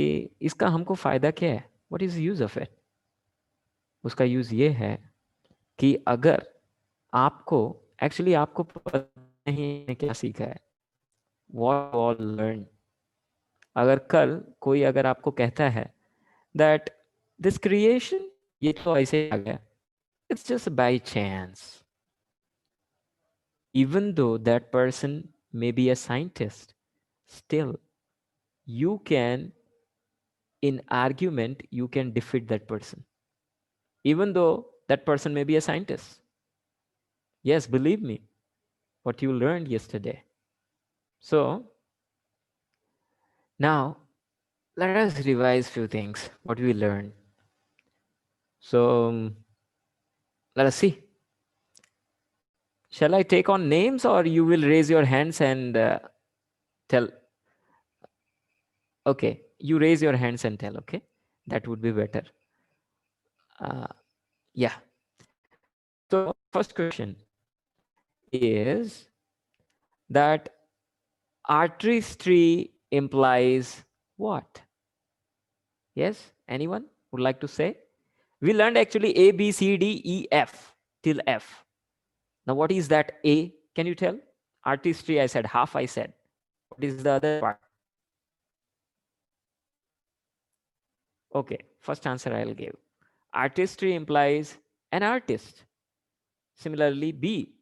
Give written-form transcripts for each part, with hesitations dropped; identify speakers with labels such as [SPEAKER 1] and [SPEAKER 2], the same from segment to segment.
[SPEAKER 1] इसका हमको फायदा क्या है, what is use of it? उसका यूज ये है कि अगर आपको एक्चुअली आपको पता नहीं है क्या सीखा है, व्हाट ऑल लर्न। अगर कल कोई अगर आपको कहता है दैट दिस क्रिएशन, ये तो ऐसे आ गया, it's just by chance, even though that person may be a scientist, still you can, in argument, you can defeat that person, even though that person may be a scientist. Yes, believe me, what you learned yesterday. So now let us revise few things what we learned. So let us see. Shall I take on names, or you will raise your hands and tell? Okay, you raise your hands and tell. Okay, that would be better. Uh, yeah. So first question is that artistry implies what? Yes, anyone would like to say? We learned actually A, B, C, D, E, F till F. Now, what is that A? Can you tell? Artistry, I said, half I said. What is the other part? Okay, first answer I'll give. Artistry implies an artist. Similarly, B,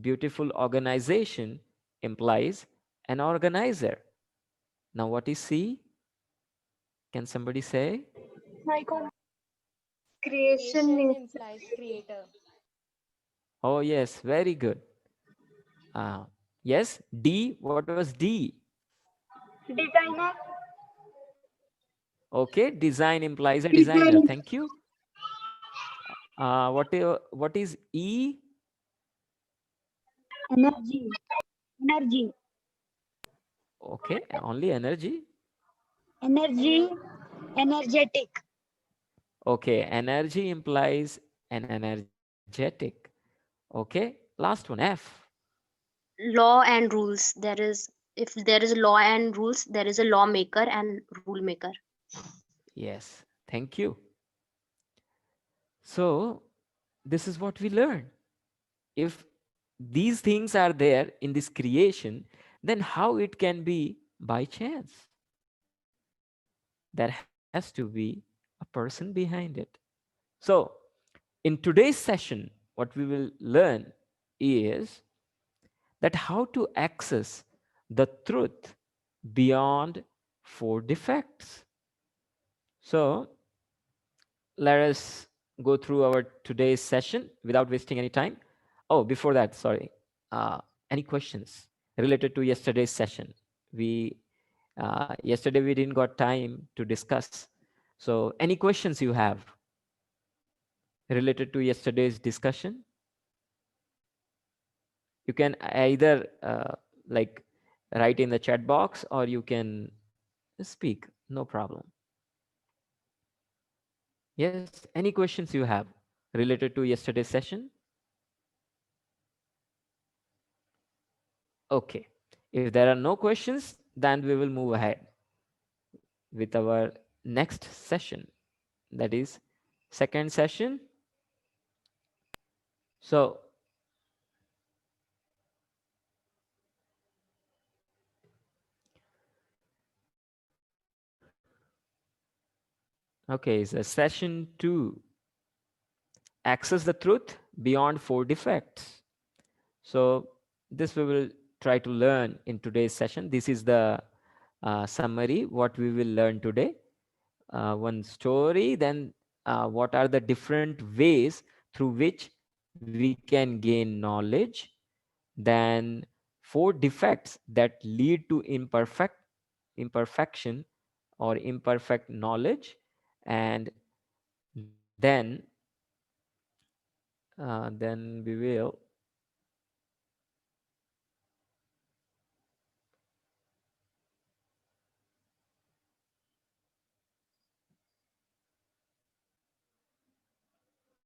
[SPEAKER 1] beautiful organization implies an organizer. Now, what is C? Can somebody say?
[SPEAKER 2] Creation
[SPEAKER 3] Creation
[SPEAKER 2] is
[SPEAKER 3] implies creator.
[SPEAKER 1] Oh, yes, very good. Yes, D. What was D?
[SPEAKER 2] designer.
[SPEAKER 1] Okay, design implies a designer.
[SPEAKER 2] Design.
[SPEAKER 1] Thank you. What is E?
[SPEAKER 2] Energy. Energy.
[SPEAKER 1] Okay, only energy.
[SPEAKER 2] Energy. Energetic.
[SPEAKER 1] Okay, energy implies an energetic. Okay, last one, F.
[SPEAKER 4] Law and rules. There is, if there is law and rules, there is a lawmaker and rule maker.
[SPEAKER 1] Yes, thank you. So, this is what we learn. If these things are there in this creation, then how it can be by chance? There has to be a person behind it. So, in today's session, what we will learn is that how to access the truth beyond four defects. So, let us go through our today's session without wasting any time. Oh, before that, sorry. Any questions related to yesterday's session? We yesterday we didn't got time to discuss. So, any questions you have related to yesterday's discussion? You can either like write in the chat box, or you can speak, no problem. Yes, any questions you have related to yesterday's session? Okay, if there are no questions, then we will move ahead with our next session, that is second session. So okay, so session 2, access the truth beyond four defects. So this we will try to learn in today's session. This is the summary what we will learn today. One story, then what are the different ways through which we can gain knowledge, then four defects that lead to imperfection or imperfect knowledge, and then we will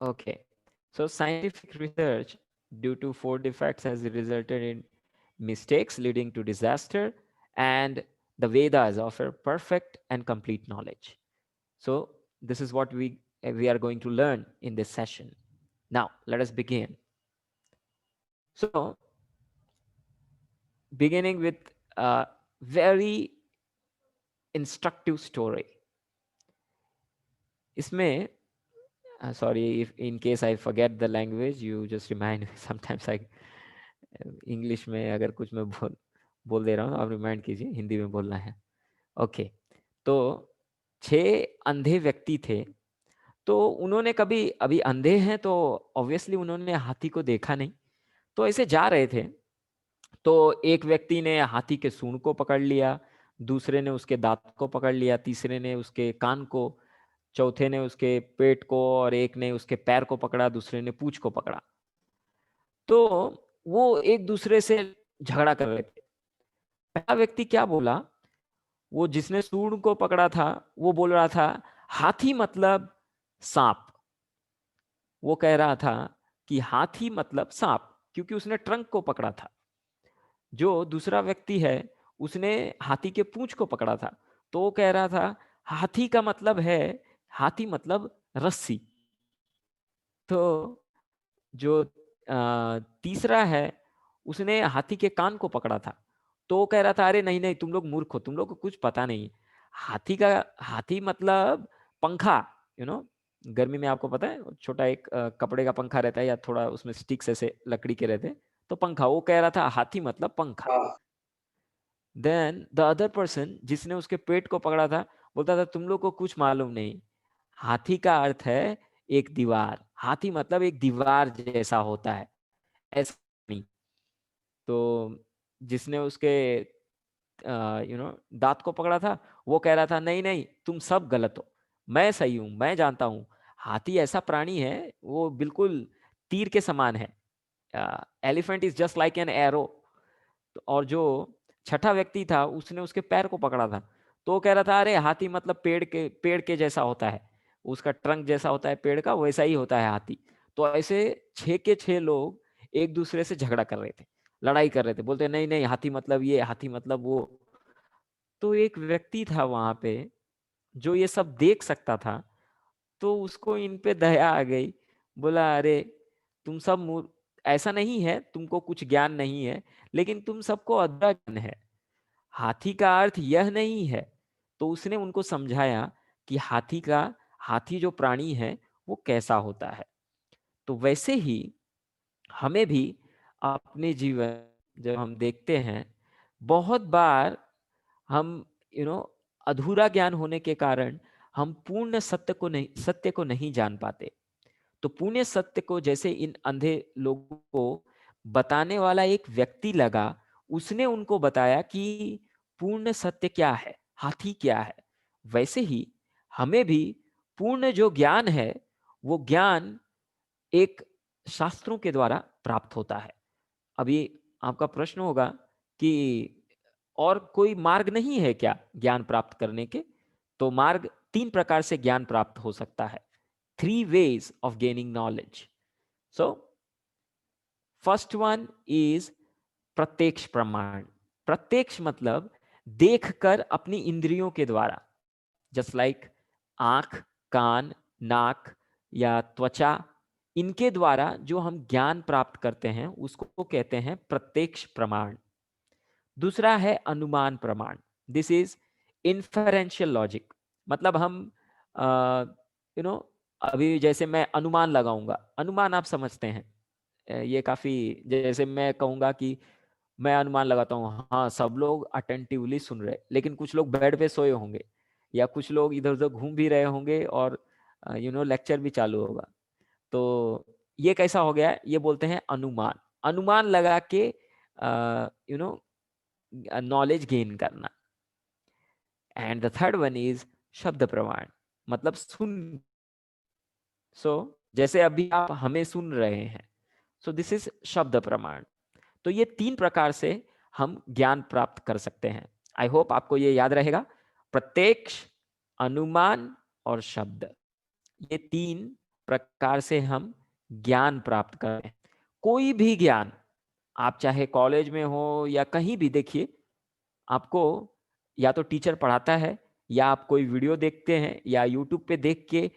[SPEAKER 1] okay. So scientific research due to four defects has resulted in mistakes leading to disaster, and The Vedas offer perfect and complete knowledge. So this is what we are going to learn in this session. Now let us begin. So beginning with a very instructive story. इसमें sorry if in case I forget the language, you just remind me. Sometimes I English में अगर कुछ मैं बोल दे रहा हूँ आप remind कीजिए, हिंदी में बोलना है. ओके. तो 6 अंधे व्यक्ति थे. तो उन्होंने कभी, अभी अंधे हैं तो ऑब्वियसली उन्होंने हाथी को देखा नहीं, तो ऐसे जा रहे थे. तो एक व्यक्ति ने हाथी के सूंड को पकड़ लिया, दूसरे ने उसके दांत को पकड़ लिया, तीसरे ने उसके कान को, चौथे ने उसके पेट को, और एक ने उसके पैर को पकड़ा, दूसरे ने पूंछ को पकड़ा. तो वो एक दूसरे से झगड़ा कर रहे थे. पहला व्यक्ति क्या बोला, वो जिसने सूंड को पकड़ा था वो बोल रहा था हाथी मतलब सांप. वो कह रहा था कि हाथी मतलब सांप, क्योंकि उसने ट्रंक को पकड़ा था. जो दूसरा व्यक्ति है उसने हाथी के पूंछ को पकड़ा था, तो वो कह रहा था हाथी का मतलब है, हाथी मतलब रस्सी. तो जो तीसरा है उसने हाथी के कान को पकड़ा था, तो वो कह रहा था अरे नहीं नहीं तुम लोग मूर्ख हो, तुम लोग को कुछ पता नहीं. हाथी मतलब पंखा. गर्मी में आपको पता है छोटा एक कपड़े का पंखा रहता है, या थोड़ा उसमें स्टिक्स ऐसे लकड़ी के रहते हैं, तो पंखा. वो कह रहा था हाथी मतलब पंखा. देन द अदर पर्सन जिसने उसके पेट को पकड़ा था बोलता था तुम लोग को कुछ मालूम नहीं, हाथी का अर्थ है एक दीवार, हाथी मतलब एक दीवार जैसा होता है, ऐसा नहीं. तो जिसने उसके दांत को पकड़ा था वो कह रहा था नहीं नहीं तुम सब गलत हो, मैं सही हूं, मैं जानता हूं, हाथी ऐसा प्राणी है वो बिल्कुल तीर के समान है. Elephant is just like an arrow. और जो छठा व्यक्ति था उसने उसके पैर को पकड़ा था, तो वो कह रहा था अरे हाथी मतलब पेड़ के जैसा होता है, उसका ट्रंक जैसा होता है पेड़ का, वैसा ही होता है हाथी. तो ऐसे 6 के 6 लोग एक दूसरे से झगड़ा कर रहे थे, लड़ाई कर रहे थे, बोलते नहीं नहीं हाथी मतलब ये, हाथी मतलब वो. तो एक व्यक्ति था वहां पे जो ये सब देख सकता था, तो उसको इन पे दया आ गई. बोला अरे तुम सब ऐसा नहीं है, तुमको कुछ ज्ञान नहीं है, लेकिन तुम सबको अधूरा ज्ञान है. हाथी का अर्थ यह नहीं है. तो उसने उनको समझाया कि हाथी जो प्राणी है वो कैसा होता है. तो वैसे ही हमें भी अपने जीवन जब हम देखते हैं, बहुत बार हम अधूरा ज्ञान होने के कारण हम पूर्ण सत्य को नहीं जान पाते. तो पूर्ण सत्य को जैसे इन अंधे लोगों को बताने वाला एक व्यक्ति लगा, उसने उनको बताया कि पूर्ण सत्य क्या है, हाथी क्या है. वैसे ही हमें भी पूर्ण जो ज्ञान है वो ज्ञान एक शास्त्रों के द्वारा प्राप्त होता है. अभी आपका प्रश्न होगा कि और कोई मार्ग नहीं है क्या ज्ञान प्राप्त करने के? तो मार्ग 3 प्रकार से ज्ञान प्राप्त हो सकता है. 3 ways of gaining knowledge. So first one is प्रत्यक्ष प्रमाण. प्रत्यक्ष मतलब देखकर अपनी इंद्रियों के द्वारा, जस्ट लाइक आंख, कान, नाक या त्वचा, इनके द्वारा जो हम ज्ञान प्राप्त करते हैं उसको कहते हैं प्रत्यक्ष प्रमाण. दूसरा है अनुमान प्रमाण. This is inferential logic. मतलब हम यू नो अभी जैसे मैं अनुमान लगाऊंगा, अनुमान आप समझते हैं, ये काफी, जैसे मैं कहूंगा कि मैं अनुमान लगाता हूँ हाँ सब लोग अटेंटिवली सुन रहे, लेकिन कुछ लोग बेड पे सोए होंगे, या कुछ लोग इधर उधर घूम भी रहे होंगे, और लेक्चर भी चालू होगा. तो ये कैसा हो गया, ये बोलते हैं अनुमान. अनुमान लगा के नॉलेज गेन करना. And the third one is शब्द प्रमाण, मतलब सुन. जैसे अभी आप हमें सुन रहे हैं, सो दिस इज शब्द प्रमाण. तो ये 3 प्रकार से हम ज्ञान प्राप्त कर सकते हैं. आई होप आपको ये याद रहेगा. प्रत्यक्ष, अनुमान और शब्द, ये 3 प्रकार से हम ज्ञान प्राप्त करें. कोई भी ज्ञान, आप चाहे कॉलेज में हो या कहीं भी, देखिए आपको या तो टीचर पढ़ाता है, या आप कोई वीडियो देखते हैं, या यूट्यूब पे देख के,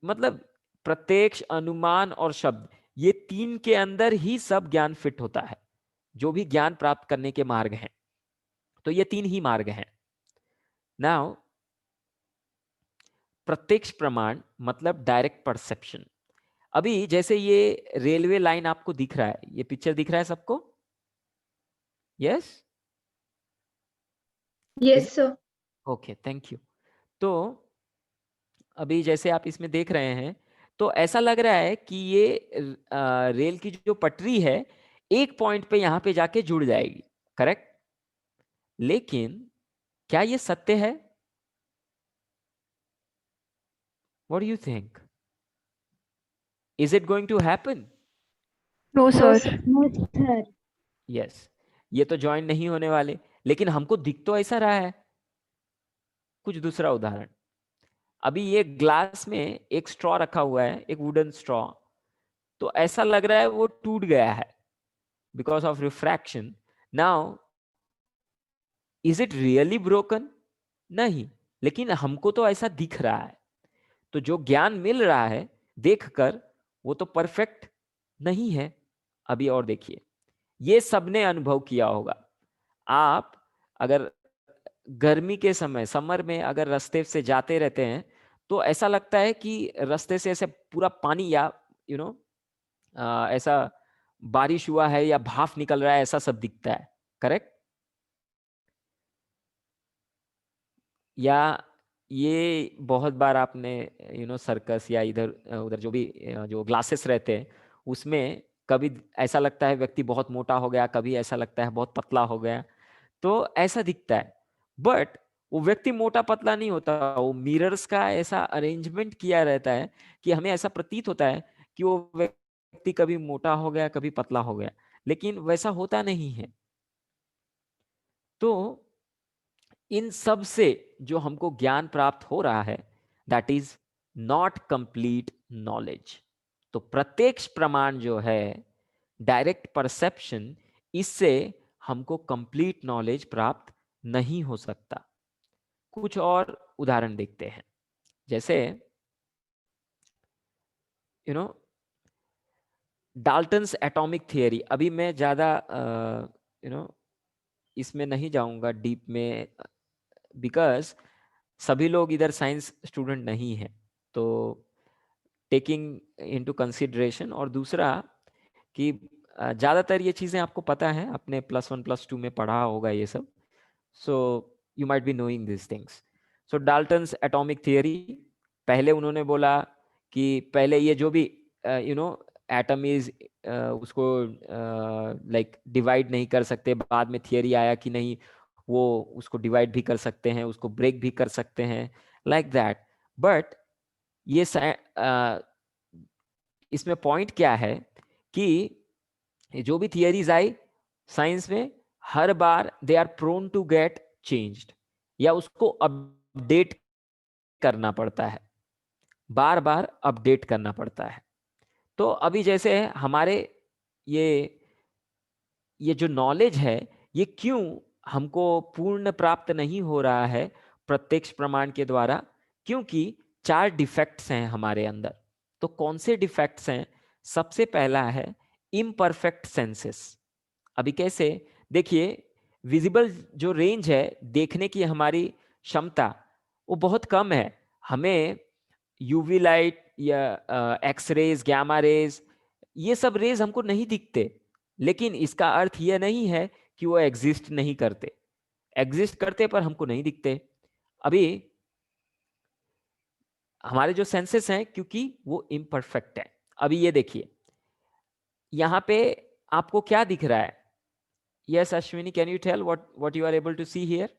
[SPEAKER 1] मतलब प्रत्यक्ष, अनुमान और शब्द, ये तीन के अंदर ही सब ज्ञान फिट होता है, जो भी ज्ञान प्राप्त करने के मार्ग हैं। तो ये तीन ही मार्ग हैं। नाउ प्रत्यक्ष प्रमाण मतलब डायरेक्ट परसेप्शन। अभी जैसे ये रेलवे लाइन आपको दिख रहा है, ये पिक्चर दिख रहा है सबको? Yes?
[SPEAKER 2] Yes, sir.
[SPEAKER 1] Okay, thank you. तो अभी जैसे आप इसमें देख रहे हैं, तो ऐसा लग रहा है कि ये रेल की जो पटरी है, एक पॉइंट पे यहां पे जाके जुड़ जाएगी, करेक्ट? लेकिन क्या ये सत्य है? What do you think? Is it going to happen?
[SPEAKER 3] No,
[SPEAKER 2] No,
[SPEAKER 3] sir.
[SPEAKER 2] sir. No, sir.
[SPEAKER 1] Yes, ये तो ज्वाइन नहीं होने वाले। लेकिन हमको दिख तो ऐसा रहा है। कुछ दूसरा उदाहरण, अभी ये ग्लास में एक स्ट्रॉ रखा हुआ है, एक वुडन स्ट्रॉ, तो ऐसा लग रहा है वो टूट गया है because of refraction. Now is it really broken? नहीं, लेकिन हमको तो ऐसा दिख रहा है। तो जो ज्ञान मिल रहा है देखकर, वो तो परफेक्ट नहीं है। अभी और देखिए, ये सबने अनुभव किया होगा। आप अगर गर्मी के समय, समर में अगर रास्ते से जाते रहते हैं, तो ऐसा लगता है कि रास्ते से ऐसे पूरा पानी, या यू नो ऐसा बारिश हुआ है या भाप निकल रहा है, ऐसा सब दिखता है, करेक्ट? या ये बहुत बार आपने सर्कस या इधर उधर जो भी जो ग्लासेस रहते हैं, उसमें कभी ऐसा लगता है व्यक्ति बहुत मोटा हो गया, कभी ऐसा लगता है बहुत पतला हो गया, तो ऐसा दिखता है। बट वो व्यक्ति मोटा पतला नहीं होता, वो मिरर्स का ऐसा अरेंजमेंट किया रहता है कि हमें ऐसा प्रतीत होता है कि वो व्यक्ति कभी मोटा हो गया, कभी पतला हो गया, लेकिन वैसा होता नहीं है। तो इन सब से जो हमको ज्ञान प्राप्त हो रहा है, that is not complete knowledge. तो प्रत्यक्ष प्रमाण जो है, डायरेक्ट परसेप्शन, इससे हमको कंप्लीट नॉलेज प्राप्त नहीं हो सकता। कुछ और उदाहरण देखते हैं। जैसे डाल्टन्स एटॉमिक थियरी। अभी मैं ज्यादा इसमें नहीं जाऊंगा डीप में, बिकॉज सभी लोग इधर साइंस स्टूडेंट नहीं है। तो टेकिंग इनटू कंसिडरेशन, और दूसरा कि ज़्यादातर ये चीज़ें आपको पता है, अपने +1 +2 में पढ़ा होगा ये सब। So you might be knowing this things. So Dalton's atomic theory, पहले उन्होंने बोला कि पहले ये जो भी एटम इज उसको लाइक डिवाइड नहीं कर सकते। बाद में थियरी आया कि नहीं, वो उसको डिवाइड भी कर सकते हैं, उसको ब्रेक भी कर सकते हैं, लाइक दैट। बट ये इसमें पॉइंट क्या है कि जो भी थियरीज आई साइंस में, हर बार they are prone to get changed, या उसको अपडेट करना पड़ता है, बार बार अपडेट करना पड़ता है। तो अभी जैसे हमारे ये जो नॉलेज है, ये क्यों हमको पूर्ण प्राप्त नहीं हो रहा है प्रत्यक्ष प्रमाण के द्वारा? क्योंकि 4 डिफेक्ट्स हैं हमारे अंदर। तो कौन से डिफेक्ट्स हैं? सबसे पहला है इम्परफेक्ट सेंसेस। अभी कैसे? देखिए, विजिबल जो रेंज है, देखने की हमारी क्षमता, वो बहुत कम है। हमें यूवी लाइट या एक्स रेज, गैमा रेज, ये सब रेज हमको नहीं दिखते। लेकिन इसका अर्थ यह नहीं है कि वो एग्जिस्ट नहीं करते, एग्जिस्ट करते पर हमको नहीं दिखते। अभी हमारे जो सेंसेस हैं, क्योंकि वो इम्परफेक्ट है। अभी ये देखिए, यहाँ पे आपको क्या दिख रहा है? Yes Ashwini, can you tell what you are able to see here?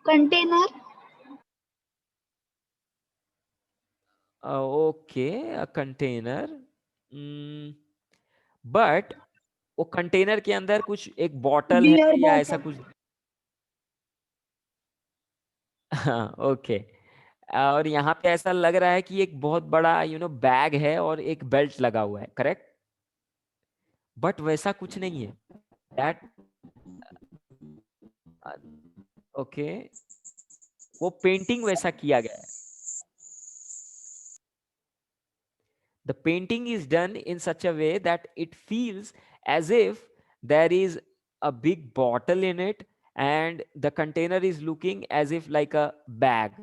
[SPEAKER 2] Container.
[SPEAKER 1] Okay, a container, but वो कंटेनर के अंदर कुछ एक बॉटल है
[SPEAKER 2] Beer
[SPEAKER 1] या ऐसा
[SPEAKER 2] bottle.
[SPEAKER 1] कुछ? हाँ, ओके। और यहाँ पे ऐसा लग रहा है कि एक बहुत बड़ा बैग है और एक बेल्ट लगा हुआ है, करेक्ट? बट वैसा कुछ नहीं है। दैट ओके, वो पेंटिंग वैसा किया गया है. The painting is done in such a way that it feels as if there is a big bottle in it and the container is looking as if like a bag.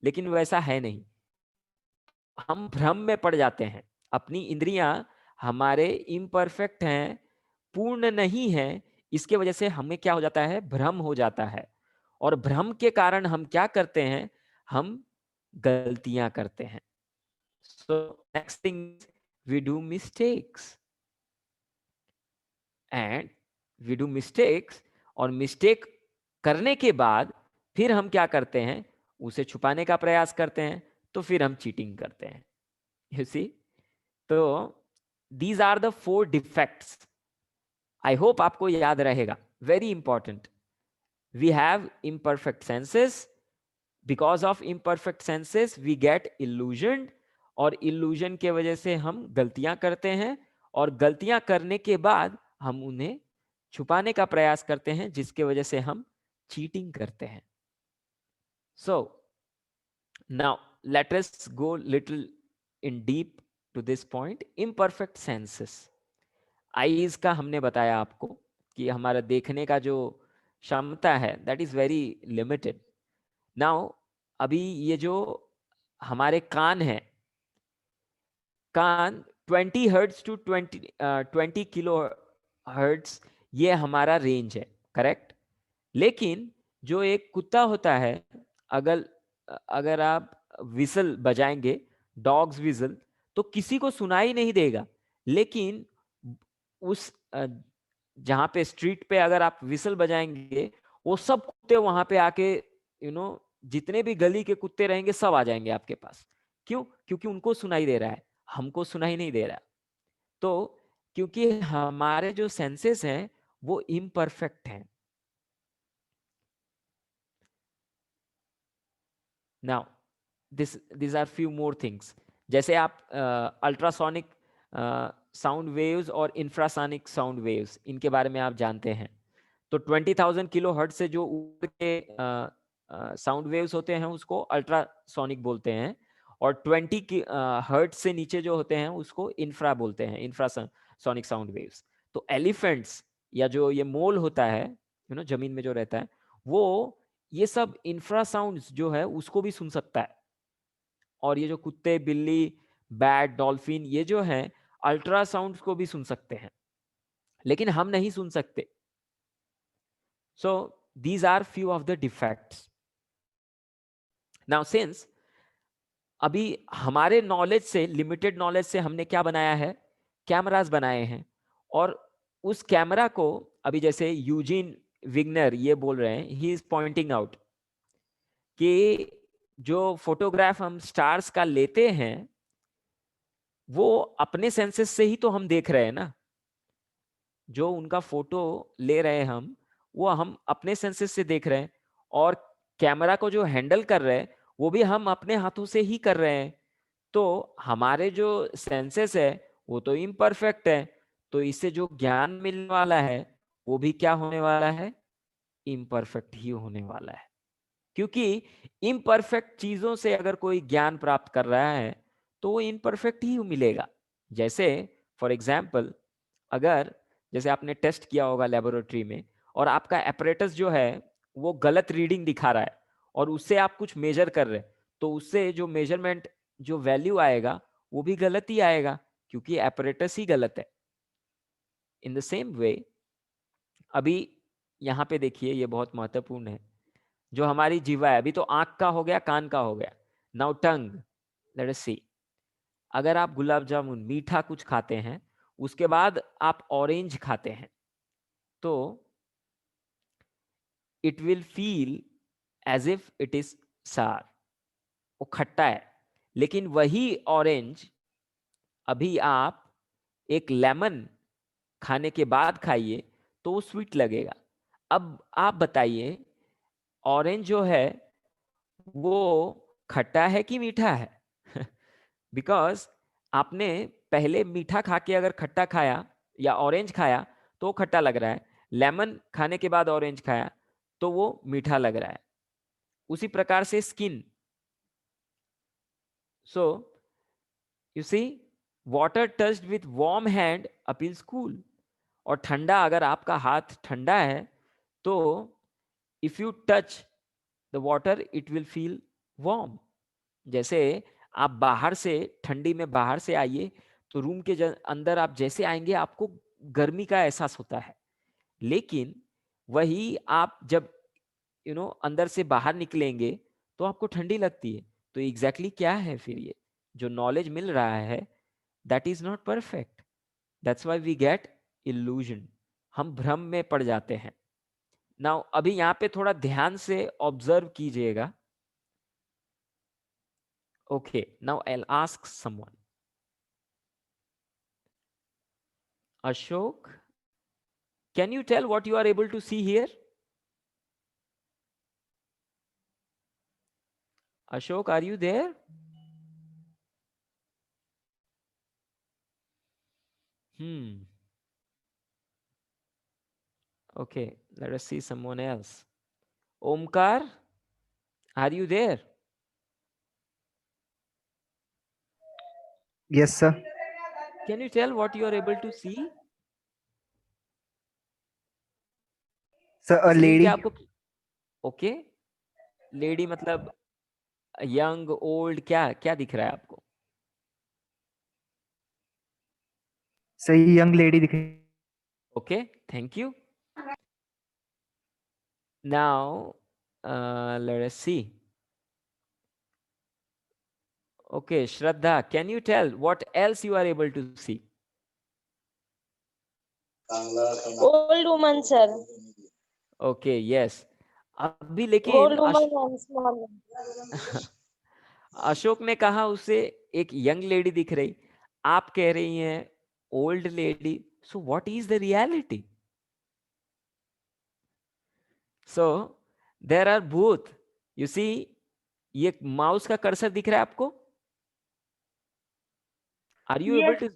[SPEAKER 1] लेकिन वैसा है नहीं. हम भ्रम में पड़ जाते हैं. अपनी इंद्रियां हमारे इम्परफेक्ट हैं, पूर्ण नहीं है. इसके वजह से हमें क्या हो जाता है, भ्रम हो जाता है. और भ्रम के कारण हम क्या करते हैं, हम गलतियां करते हैं. So next thing is we do mistakes. And we do mistakes, और मिस्टेक करने के बाद फिर हम क्या करते हैं, उसे छुपाने का प्रयास करते हैं, तो फिर हम चीटिंग करते हैं. You see? तो these are the 4 defects. I hope आपको याद रहेगा. Very important. We have imperfect senses. Because of imperfect senses we get illusioned, और इल्यूजन के वजह से हम गलतियां करते हैं, और गलतियां करने के बाद हम उन्हें छुपाने का प्रयास करते हैं, जिसके वजह से हम चीटिंग करते हैं. So now let us go little in deep to this point. Imperfect senses. Eyes का हमने बताया आपको कि हमारा देखने का जो क्षमता है that is very limited. Now अभी ये जो हमारे कान है, कान 20 हर्ट्ज टू 20 किलो हर्ट्ज, ये हमारा रेंज है, करेक्ट. लेकिन जो एक कुत्ता होता है, अगर अगर आप विसल बजाएंगे, डॉग्स विसल, तो किसी को सुनाई नहीं देगा. लेकिन उस जहाँ पे स्ट्रीट पे अगर आप विसल बजाएंगे, वो सब कुत्ते वहां पे आके जितने भी गली के कुत्ते रहेंगे सब आ जाएंगे आपके पास. क्यों? क्योंकि उनको सुनाई दे रहा है, हमको सुनाई नहीं दे रहा. तो क्योंकि हमारे जो सेंसेस हैं वो इम्परफेक्ट हैं. Now these are few more things. जैसे आप अल्ट्रासोनिक साउंड वेव्स और इंफ्रासोनिक साउंड वेव्स, इनके बारे में आप जानते हैं. तो 20,000 किलो हर्ट्ज से जो ऊपर के साउंड वेव्स होते हैं उसको अल्ट्रासोनिक बोलते हैं, और 20 की हर्ट्ज से नीचे जो होते हैं उसको इंफ्रा बोलते हैं, इंफ्रासोनिक साउंड वेव्स. तो एलिफेंट्स या जो ये मोल होता है, जमीन में जो रहता है, वो ये सब इंफ्रासाउंड्स जो है उसको भी सुन सकता है. और ये जो कुत्ते, बिल्ली, बैट, डॉल्फिन, ये जो है अल्ट्रासाउंड्स को भी सुन सकते हैं, लेकिन हम नहीं सुन सकते. So these are few of the defects. Now since अभी हमारे नॉलेज से, लिमिटेड नॉलेज से हमने क्या बनाया है, कैमरास बनाए हैं. और उस कैमरा को अभी जैसे यूजीन विग्नर ये बोल रहे हैं, ही इज पॉइंटिंग आउट कि जो फोटोग्राफ हम स्टार्स का लेते हैं वो अपने सेंसेस से ही तो हम देख रहे हैं ना. जो उनका फोटो ले रहे हैं वो हम अपने सेंसेस से देख रहे हैं, और कैमरा को जो हैंडल कर रहे हैं वो भी हम अपने हाथों से ही कर रहे हैं. तो हमारे जो सेंसेस है वो तो इम्परफेक्ट है, तो इससे जो ज्ञान मिलने वाला है वो भी क्या होने वाला है, इम्परफेक्ट ही होने वाला है. क्योंकि इम्परफेक्ट चीजों से अगर कोई ज्ञान प्राप्त कर रहा है तो वो इम्परफेक्ट ही मिलेगा. जैसे फॉर एग्जाम्पल, अगर जैसे आपने टेस्ट किया होगा लेबोरेटरी में, और आपका एपरेटस जो है वो गलत रीडिंग दिखा रहा है, और उससे आप कुछ मेजर कर रहे हैं, तो उससे जो मेजरमेंट जो वैल्यू आएगा वो भी गलत ही आएगा, क्योंकि एपरेटस ही गलत है. इन द सेम वे अभी यहाँ पे देखिए, ये बहुत महत्वपूर्ण है. जो हमारी जीवा है, अभी तो आंख का हो गया, कान का हो गया. नाउ टंग, लेट अस सी. अगर आप गुलाब जामुन, मीठा कुछ खाते हैं, उसके बाद आप ऑरेंज खाते हैं, तो it will feel as if it is sour, वो खट्टा है. लेकिन वही ऑरेंज अभी आप एक लेमन खाने के बाद खाइए तो वो स्वीट लगेगा. अब आप बताइए, ऑरेंज जो है वो खट्टा है कि मीठा है? बिकॉज आपने पहले मीठा खा के अगर खट्टा खाया या ऑरेंज खाया तो खट्टा लग रहा है. लेमन खाने के बाद ऑरेंज खाया तो वो मीठा लग रहा है। उसी प्रकार से skin, so you see water touched with warm hand appeals cool. और ठंडा, अगर आपका हाथ ठंडा है तो if you touch the water it will feel warm. जैसे आप बाहर से, ठंडी में बाहर से आइए तो रूम के अंदर आप जैसे आएंगे आपको गर्मी का एहसास होता है, लेकिन वही आप जब अंदर से बाहर निकलेंगे तो आपको ठंडी लगती है। तो एग्जैक्टली क्या है फिर ये जो नॉलेज मिल रहा है, that is not perfect, that's why we get illusion, हम भ्रम में पड़ जाते हैं। नाउ अभी यहाँ पे थोड़ा ध्यान से ऑब्जर्व कीजिएगा। Okay, now I will ask someone. Ashok, can you tell what you are able to see here? Ashok, are you there? Okay, let us see someone else. Omkar, are you there?
[SPEAKER 3] Yes, sir.
[SPEAKER 1] Can you tell what you are able to see?
[SPEAKER 3] Sir, a
[SPEAKER 1] Screen पे
[SPEAKER 3] lady.
[SPEAKER 1] आपको okay, lady मतलब young old, क्या क्या दिख रहा है आपको?
[SPEAKER 3] सही young lady दिख रही.
[SPEAKER 1] Okay, thank you. Now let us see. Okay, Shraddha, can you tell what else you are able to see?
[SPEAKER 5] Old woman, sir.
[SPEAKER 1] Okay, yes. अभी लेकिन
[SPEAKER 5] Old woman and small one.
[SPEAKER 1] Ashok ने कहा उसे एक young lady दिख रही, आप कह रही हैं old lady. So what is the reality? So there are both, you see, ये माउस का कर्सर दिख रहा है आपको? Are you able
[SPEAKER 2] Yes.
[SPEAKER 1] To?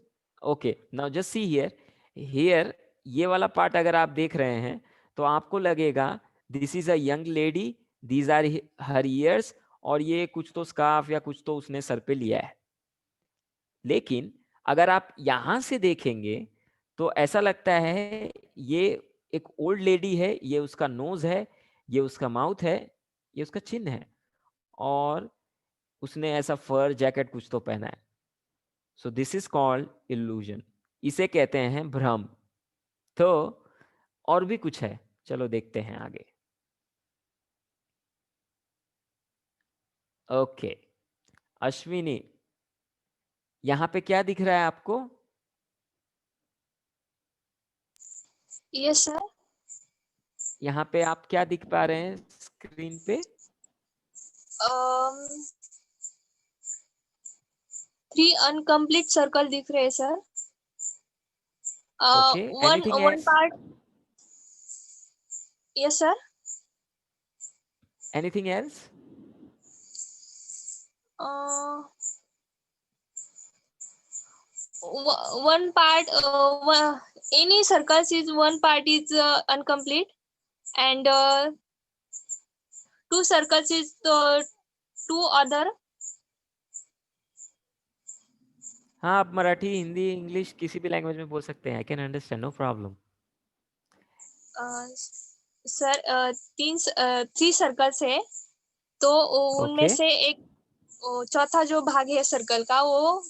[SPEAKER 1] Okay, now just see here, here ये वाला पार्ट अगर आप देख रहे हैं तो आपको लगेगा this is a young lady, these are her ears, और ये कुछ तो स्कार्फ या कुछ तो उसने सर पे लिया है। लेकिन अगर आप यहां से देखेंगे तो ऐसा लगता है ये एक ओल्ड लेडी है, ये उसका नोज है, ये उसका माउथ है, ये उसका चिन्ह है, और उसने ऐसा फर जैकेट कुछ तो पहना है। So this is called illusion, इसे कहते हैं भ्रम। तो और भी कुछ है, चलो देखते हैं आगे। ओके, अश्विनी, यहां पे क्या दिख रहा है आपको?
[SPEAKER 5] Yes, sir.
[SPEAKER 1] यहाँ पे आप क्या दिख पा रहे हैं स्क्रीन पे?
[SPEAKER 5] Um, 3 incomplete circle दिख रहे हैं, sir.
[SPEAKER 1] Okay,
[SPEAKER 5] One
[SPEAKER 1] anything
[SPEAKER 5] one
[SPEAKER 1] else?
[SPEAKER 5] part. Yes, sir.
[SPEAKER 1] Anything else?
[SPEAKER 5] Uh, one part. Any circles is one part is incomplete, and 2 circles is the 2 other.
[SPEAKER 1] हाँ, आप मराठी, हिंदी, इंग्लिश किसी भी language में बोल सकते हैं, I can understand, no problem.
[SPEAKER 5] Sir 3 circles है, तो उनमें
[SPEAKER 1] ओके,
[SPEAKER 5] से एक चौथा जो भाग है सर्कल का वो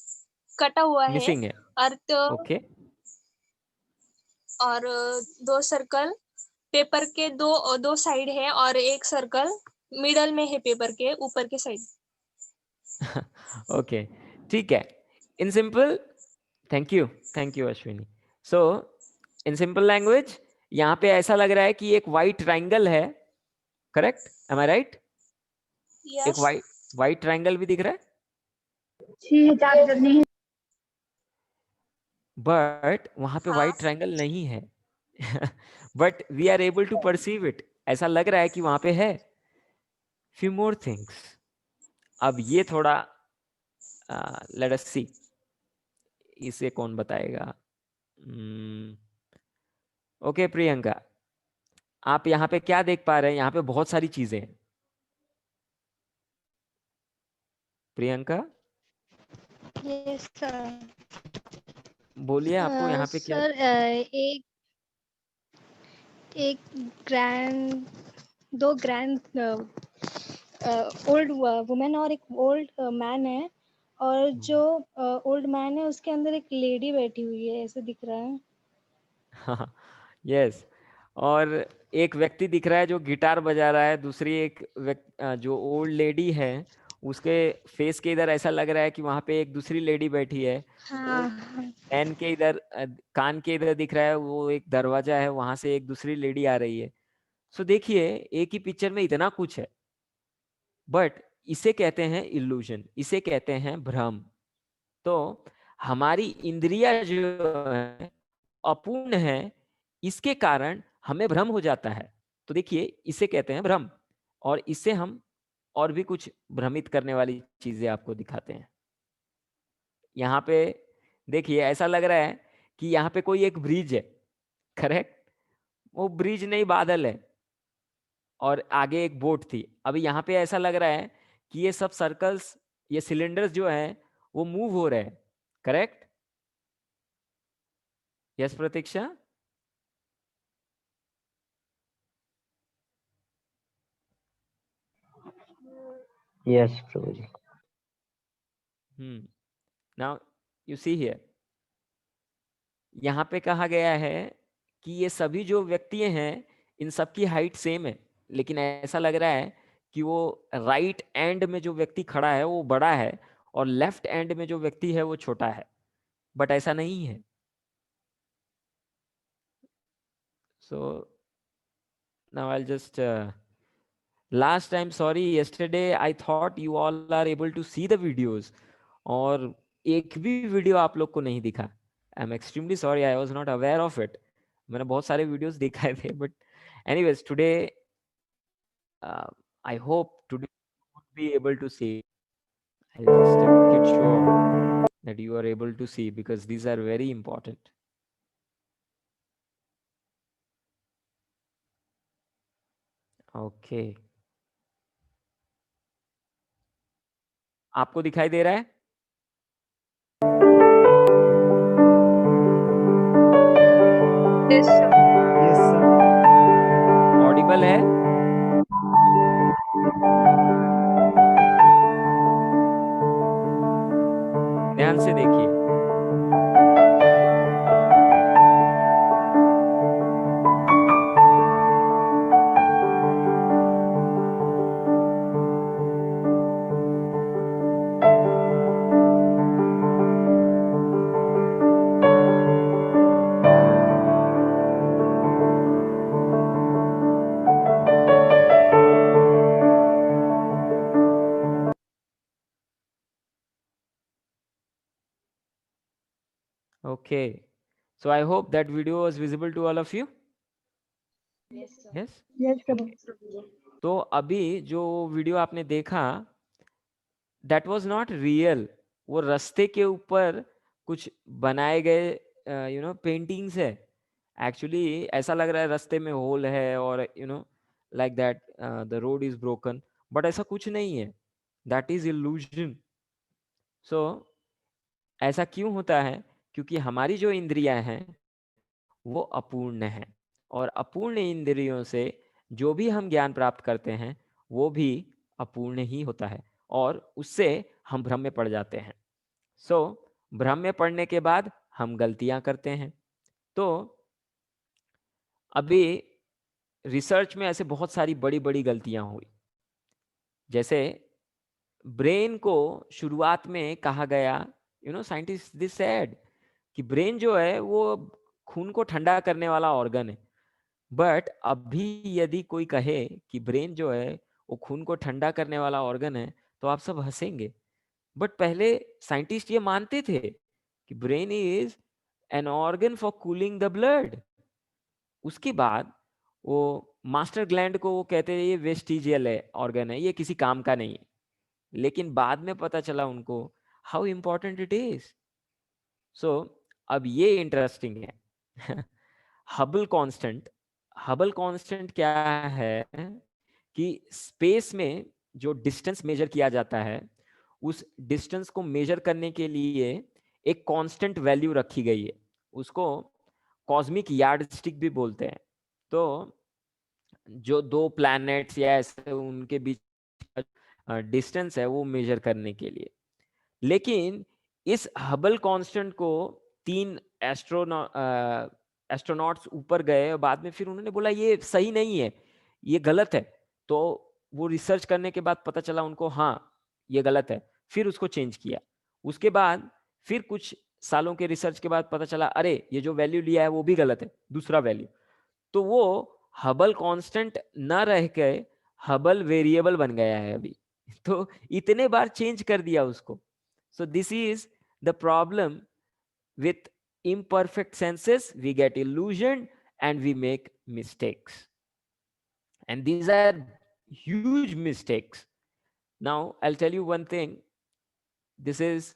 [SPEAKER 5] कटा हुआ है,
[SPEAKER 1] मिसिंग है।
[SPEAKER 5] अर्थ,
[SPEAKER 1] ओके,
[SPEAKER 5] और 2 सर्कल पेपर के दो साइड है, और एक सर्कल मिडल में है पेपर के ऊपर के साइड।
[SPEAKER 1] ओके, ठीक है। In simple, thank you Ashwini. So in simple language, यहाँ पे ऐसा लग रहा है कि एक वाइट ट्राइंगल है, करेक्ट? एम आई राइट? एक
[SPEAKER 5] यस,
[SPEAKER 1] वाइट ट्राइंगल भी दिख रहा है,
[SPEAKER 2] 6,000 नहीं है।
[SPEAKER 1] बट वहां पे
[SPEAKER 5] हाँ,
[SPEAKER 1] वाइट ट्राइंगल नहीं है। But we are able to perceive it, ऐसा लग रहा है कि वहां पे है। फ्यू मोर थिंग्स, अब ये थोड़ा लेट अस सी, इसे कौन बताएगा? ओके, प्रियंका, आप यहाँ पे क्या देख पा रहे हैं? यहाँ पे बहुत सारी चीजें हैं। Priyanka
[SPEAKER 6] yes sir.
[SPEAKER 1] बोलिए, आपको यहाँ पे क्या?
[SPEAKER 6] सर एक एक ग्रैंड दो ग्रैंड ओल्ड वुमेन और एक ओल्ड मैन है, और जो ओल्ड मैन है उसके अंदर एक लेडी बैठी हुई है, ऐसे दिख रहा है।
[SPEAKER 1] यस। और एक व्यक्ति दिख रहा है जो गिटार बजा रहा है। दूसरी एक जो ओल्ड लेडी है, उसके फेस के इधर ऐसा लग रहा है कि वहां पे एक दूसरी लेडी बैठी है।
[SPEAKER 6] हाँ
[SPEAKER 1] कान के इधर कान के इधर दिख रहा है वो एक दरवाजा है, वहां से एक दूसरी लेडी आ रही है। सो देखिए, एक ही पिक्चर में इतना कुछ है, बट इसे कहते हैं इल्यूजन, इसे कहते हैं भ्रम। तो हमारी इंद्रिया जो है अपूर्ण है, इसके कारण हमें भ्रम हो जाता है। तो देखिए, इसे कहते हैं भ्रम। और इससे हम और भी कुछ भ्रमित करने वाली चीजें आपको दिखाते हैं। यहाँ पे देखिए, ऐसा लग रहा है कि यहाँ पे कोई एक ब्रिज है। करेक्ट? वो ब्रिज नहीं, बादल है, और आगे एक बोट थी। अभी यहाँ पे ऐसा लग रहा है कि ये सब सर्कल्स, ये सिलेंडर्स जो हैं वो मूव हो रहे हैं। Correct? Yes Pratiksha?
[SPEAKER 7] Yes Prabhu ji.
[SPEAKER 1] Now you see here, यहाँ पे कहा गया है कि ये सभी जो व्यक्ति हैं, इन सबकी हाइट सेम है, लेकिन ऐसा लग रहा है कि वो राइट एंड में जो व्यक्ति खड़ा है वो बड़ा है, और लेफ्ट एंड में जो व्यक्ति है वो छोटा है। बट ऐसा नहीं है। So now I just last time, sorry, yesterday I thought you all are able to see the videos, और एक भी वीडियो आप लोग को नहीं दिखा। I am extremely sorry, I was not aware of it. मैंने बहुत सारे वीडियोस दिखाए थे, but anyways today I hope today be able to see. I just make it sure that you are able to see, because these are very important. Okay. आपको दिखाई दे रहा है?
[SPEAKER 2] Yes sir.
[SPEAKER 3] Yes sir.
[SPEAKER 1] Audible है? ध्यान से देखिए। Okay. So I hope that video was visible to all of you. Yes.
[SPEAKER 2] Yes प्रभु।
[SPEAKER 1] तो अभी जो वीडियो आपने देखा, दैट वाज नॉट रियल। वो रास्ते के ऊपर कुछ बनाए गए पेंटिंग्स है। एक्चुअली ऐसा लग रहा है रास्ते में होल है, और like that the road is broken, but ऐसा कुछ नहीं है। That is illusion. सो ऐसा क्यों होता है? क्योंकि हमारी जो इंद्रियां हैं वो अपूर्ण है, और अपूर्ण इंद्रियों से जो भी हम ज्ञान प्राप्त करते हैं वो भी अपूर्ण ही होता है, और उससे हम भ्रम में पड़ जाते हैं। सो भ्रम में पड़ने के बाद हम गलतियां करते हैं। तो अभी रिसर्च में ऐसे बहुत सारी बड़ी बड़ी गलतियां हुई। जैसे ब्रेन को शुरुआत में कहा गया, साइंटिस्ट दिस सेड कि ब्रेन जो है वो खून को ठंडा करने वाला ऑर्गन है। बट अभी यदि कोई कहे कि ब्रेन जो है वो खून को ठंडा करने वाला ऑर्गन है, तो आप सब हंसेंगे। बट पहले साइंटिस्ट ये मानते थे कि brain is an organ for cooling the blood. उसके बाद वो मास्टर ग्लैंड को वो कहते हैं ये वेस्टिजियल है, ऑर्गन है, ये किसी काम का नहीं है। लेकिन बाद में पता चला उनको हाउ इम्पोर्टेंट इट इज। सो अब ये इंटरेस्टिंग है। हबल कांस्टेंट हबल कांस्टेंट क्या है कि स्पेस में जो डिस्टेंस मेजर किया जाता है उस डिस्टेंस को मेजर करने के लिए एक कांस्टेंट वैल्यू रखी गई है, उसको कॉस्मिक यार्डस्टिक भी बोलते हैं। तो जो दो प्लैनेट्स या ऐसे उनके बीच का डिस्टेंस है वो मेजर करने के लिए। लेकिन इस हबल कांस्टेंट को 3 एस्ट्रोनॉट्स ऊपर गए और बाद में फिर उन्होंने बोला ये सही नहीं है, ये गलत है। तो वो रिसर्च करने के बाद पता चला उनको हाँ ये गलत है, फिर उसको चेंज किया। उसके बाद फिर कुछ सालों के रिसर्च के बाद पता चला अरे ये जो वैल्यू लिया है वो भी गलत है, दूसरा वैल्यू। तो वो हबल कांस्टेंट न रह के हबल वेरिएबल बन गया है अभी। तो इतने बार चेंज कर दिया उसको। So this is the problem with imperfect senses. We get illusion and we make mistakes. And these are huge mistakes. Now, I'll tell you one thing. This is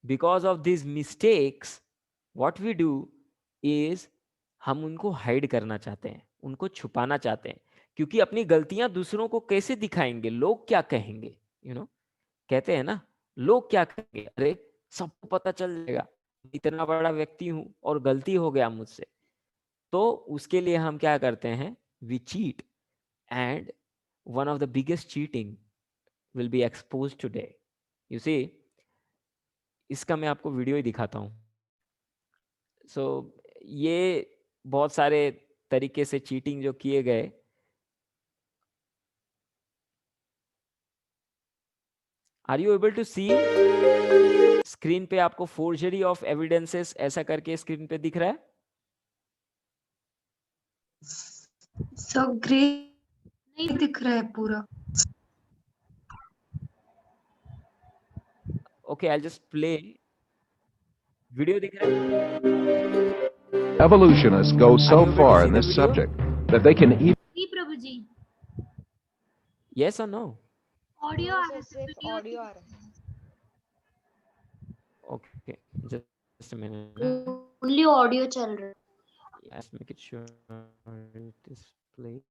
[SPEAKER 1] because of these mistakes, what we do is हम उनको hide करना चाहते हैं, उनको छुपाना चाहते हैं, क्योंकि अपनी गलतियां दूसरों को कैसे दिखाएंगे, लोग क्या कहेंगे, कहते हैं ना, लोग क्या कहेंगे, अरे सबको पता चल जाएगा इतना बड़ा व्यक्ति हूं और गलती हो गया मुझसे। तो उसके लिए हम क्या करते हैं, we cheat, and one of the biggest cheating will be expose today. You see, इसका मैं आपको वीडियो ही दिखाता हूं। सो ये बहुत सारे तरीके से चीटिंग जो किए गए, are you able to see? Screen पे आपको फोर्जरी ऑफ एविडेंसेस ऐसा करके स्क्रीन पे दिख रहा है?
[SPEAKER 2] सो ग्रे नहीं दिख रहा है पूरा।
[SPEAKER 1] Okay, I just play video. दिख रहा है?
[SPEAKER 8] Evolutionists go so
[SPEAKER 1] Are you able to
[SPEAKER 8] far
[SPEAKER 1] see
[SPEAKER 8] in
[SPEAKER 1] the
[SPEAKER 8] this
[SPEAKER 1] video?
[SPEAKER 8] subject that they can even
[SPEAKER 9] जी प्रभु जी,
[SPEAKER 1] Yes or no?
[SPEAKER 9] ऑडियो आ रहा है,
[SPEAKER 6] सिर्फ
[SPEAKER 9] वीडियो
[SPEAKER 6] ऑडियो आ रहा है।
[SPEAKER 1] Okay, just a minute.
[SPEAKER 4] Only audio चल रहा है।
[SPEAKER 1] Let's make it sure it is played.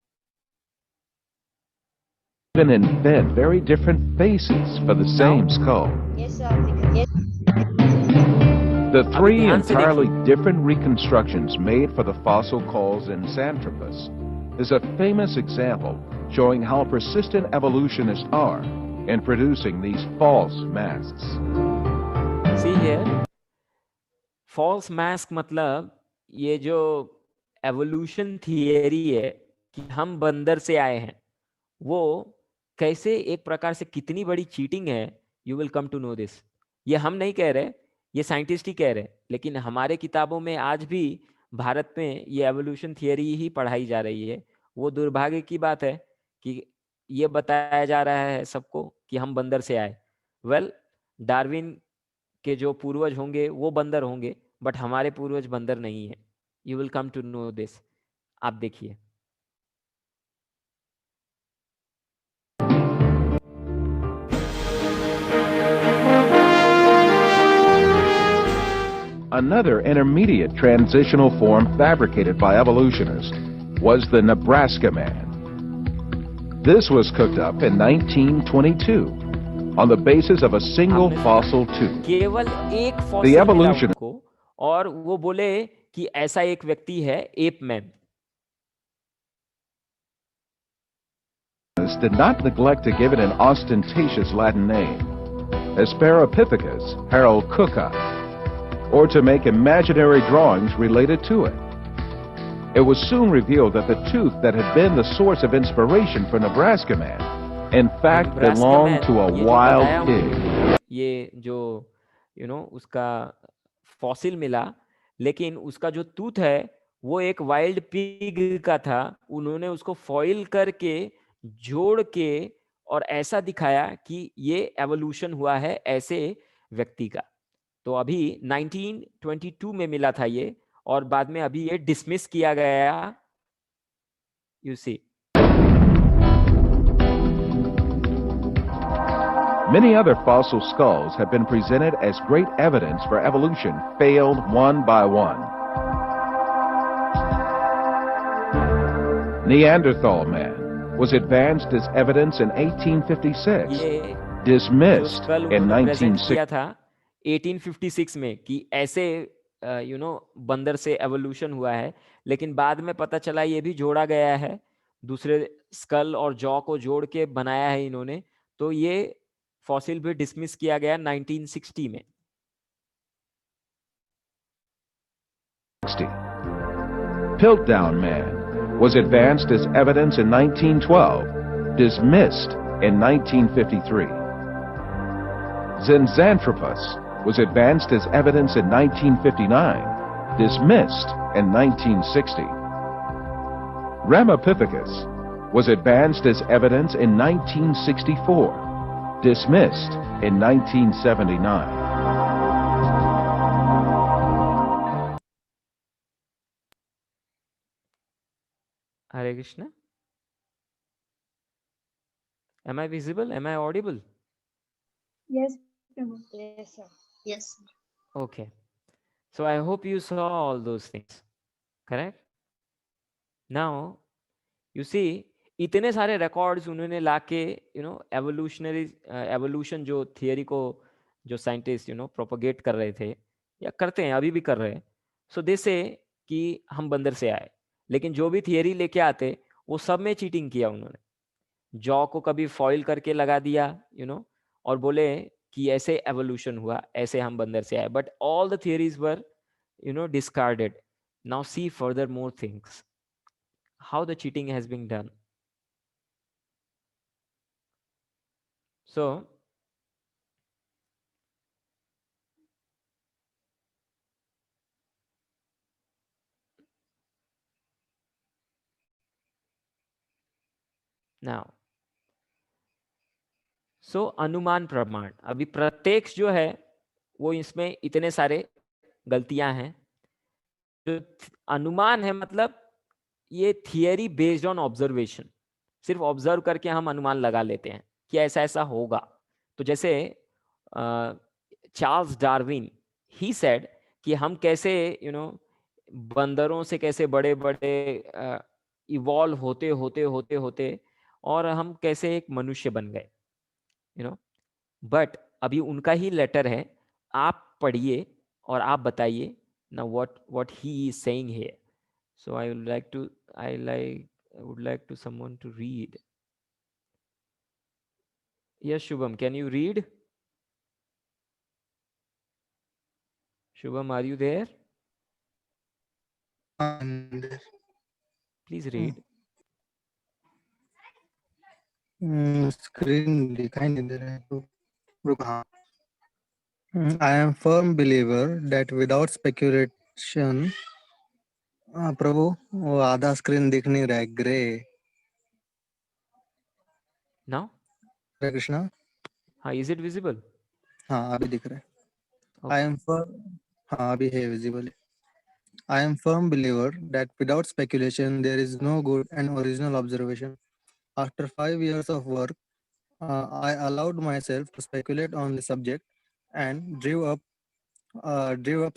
[SPEAKER 8] invent very different faces for the same skull.
[SPEAKER 6] Yes sir, yes.
[SPEAKER 8] The three
[SPEAKER 1] ध्यान से
[SPEAKER 8] entirely
[SPEAKER 1] देखिए।
[SPEAKER 8] different reconstructions made for the fossil calls in Xanthropus is a famous example showing how persistent evolutionists are in producing these false masks.
[SPEAKER 1] See here, false mask मतलब ये जो evolution theory है कि हम बंदर से आए हैं, वो कैसे एक प्रकार से कितनी बड़ी चीटिंग है, you will come to know this. ये हम नहीं कह रहे, ये साइंटिस्ट ही कह रहे, लेकिन हमारे किताबों में आज भी भारत में ये एवोल्यूशन थियरी ही पढ़ाई जा रही है। वो दुर्भाग्य की बात है कि ये बताया जा रहा है सबको कि हम बंदर से आए। वेल, डार्विन के जो पूर्वज होंगे वो बंदर होंगे, बट हमारे पूर्वज बंदर नहीं है। You will come to know this. आप देखिए।
[SPEAKER 8] Another intermediate transitional form fabricated by evolutionists was the Nebraska man. This was cooked up in 1922 on the basis of a single
[SPEAKER 1] आपने
[SPEAKER 8] fossil tooth.
[SPEAKER 1] केवल एक
[SPEAKER 8] The
[SPEAKER 1] फॉसिल मिला
[SPEAKER 8] evolution
[SPEAKER 1] उनको और वो बोले कि ऐसा एक व्यक्ति है, app man.
[SPEAKER 8] did not neglect to give it an ostentatious Latin name, Asparapithecus harolcuca, or to make imaginary drawings related to it. It was soon revealed that the tooth that had been the source of inspiration for Nebraska Man, in fact,
[SPEAKER 1] Nebraska
[SPEAKER 8] belonged
[SPEAKER 1] Man,
[SPEAKER 8] to a
[SPEAKER 1] ये जो
[SPEAKER 8] wild
[SPEAKER 1] बताया
[SPEAKER 8] pig.
[SPEAKER 1] हूँ, ये जो उसका fossil मिला, लेकिन उसका जो टूथ है वो एक वाइल्ड पिग का था। उन्होंने उसको फॉइल करके जोड़ के और ऐसा दिखाया कि ये एवोल्यूशन हुआ है ऐसे व्यक्ति का। तो अभी 1922 में मिला था ये, और बाद में अभी ये डिसमिस किया गया। You see,
[SPEAKER 8] Many other fossil skulls have been presented as great evidence for evolution, failed one by one. Neanderthal man was advanced as evidence in 1856,
[SPEAKER 1] ये जो
[SPEAKER 8] dismissed
[SPEAKER 1] स्कल
[SPEAKER 8] in
[SPEAKER 1] उन्होंने प्रेजेंट
[SPEAKER 8] 1960.
[SPEAKER 1] किया था 1856 में कि ऐसे बंदर से एवोल्यूशन हुआ है, लेकिन बाद में पता चला ये भी जोड़ा गया है, दूसरे स्कल और जॉ को जोड़ के बनाया है इन्होंने, तो ये फॉसिल भी डिसमिस किया गया 1960 में.
[SPEAKER 8] Piltdown man was advanced as evidence in 1912, dismissed in 1953. Zinjanthropus was advanced as evidence in 1959, dismissed in 1960. Ramapithecus was advanced as evidence in 1964, dismissed in 1979.
[SPEAKER 1] Hare Krishna. Am I visible? Am I audible?
[SPEAKER 6] Yes, Prabhu.
[SPEAKER 4] Yes, sir. Yes.
[SPEAKER 1] Okay. So I hope you saw all those things. Correct? Now, you see, इतने सारे records उन्होंने लाके evolution जो theory को जो scientist propagate कर रहे थे या करते हैं, अभी भी कर रहे हैं. सो दे से कि हम बंदर से आए, लेकिन जो भी थियरी लेके आते वो सब में चीटिंग किया उन्होंने. जॉ को कभी फॉइल करके लगा दिया और बोले कि ऐसे एवोल्यूशन हुआ, ऐसे हम बंदर से आए, but all the theories were discarded. Now see further more things, how the cheating has been done. So now, so अनुमान प्रमाण, अभी प्रत्यक्ष जो है वो इसमें इतने सारे गलतियां हैं. जो अनुमान है मतलब ये थियरी बेस्ड ऑन ऑब्जर्वेशन, सिर्फ ऑब्जर्व करके हम अनुमान लगा लेते हैं कि ऐसा ऐसा होगा. तो जैसे चार्ल्स डार्विन ही सेड कि हम कैसे बंदरों से कैसे बड़े बड़े इवॉल्व होते होते होते होते और हम कैसे एक मनुष्य बन गए. बट अभी उनका ही लेटर है, आप पढ़िए और आप बताइए ना what he is saying here. So I would like to someone to read. Yes, Shubham, can you read? Shubham, are you there? Please read.
[SPEAKER 9] Screen दिखाई नहीं दे रहा है तो रुको. हाँ. I am firm believer that without speculation, प्रभु वो आधा screen दिख नहीं रहा है, ग्रे.
[SPEAKER 1] Now?
[SPEAKER 9] हरे कृष्णा.
[SPEAKER 1] हाँ, is it visible?
[SPEAKER 9] हाँ अभी दिख रहा है.
[SPEAKER 1] Okay.
[SPEAKER 9] I am firm. हाँ अभी है visible. I am firm believer that without speculation there is no good and original observation. After 5 years of work, I allowed myself to speculate on the subject and drew up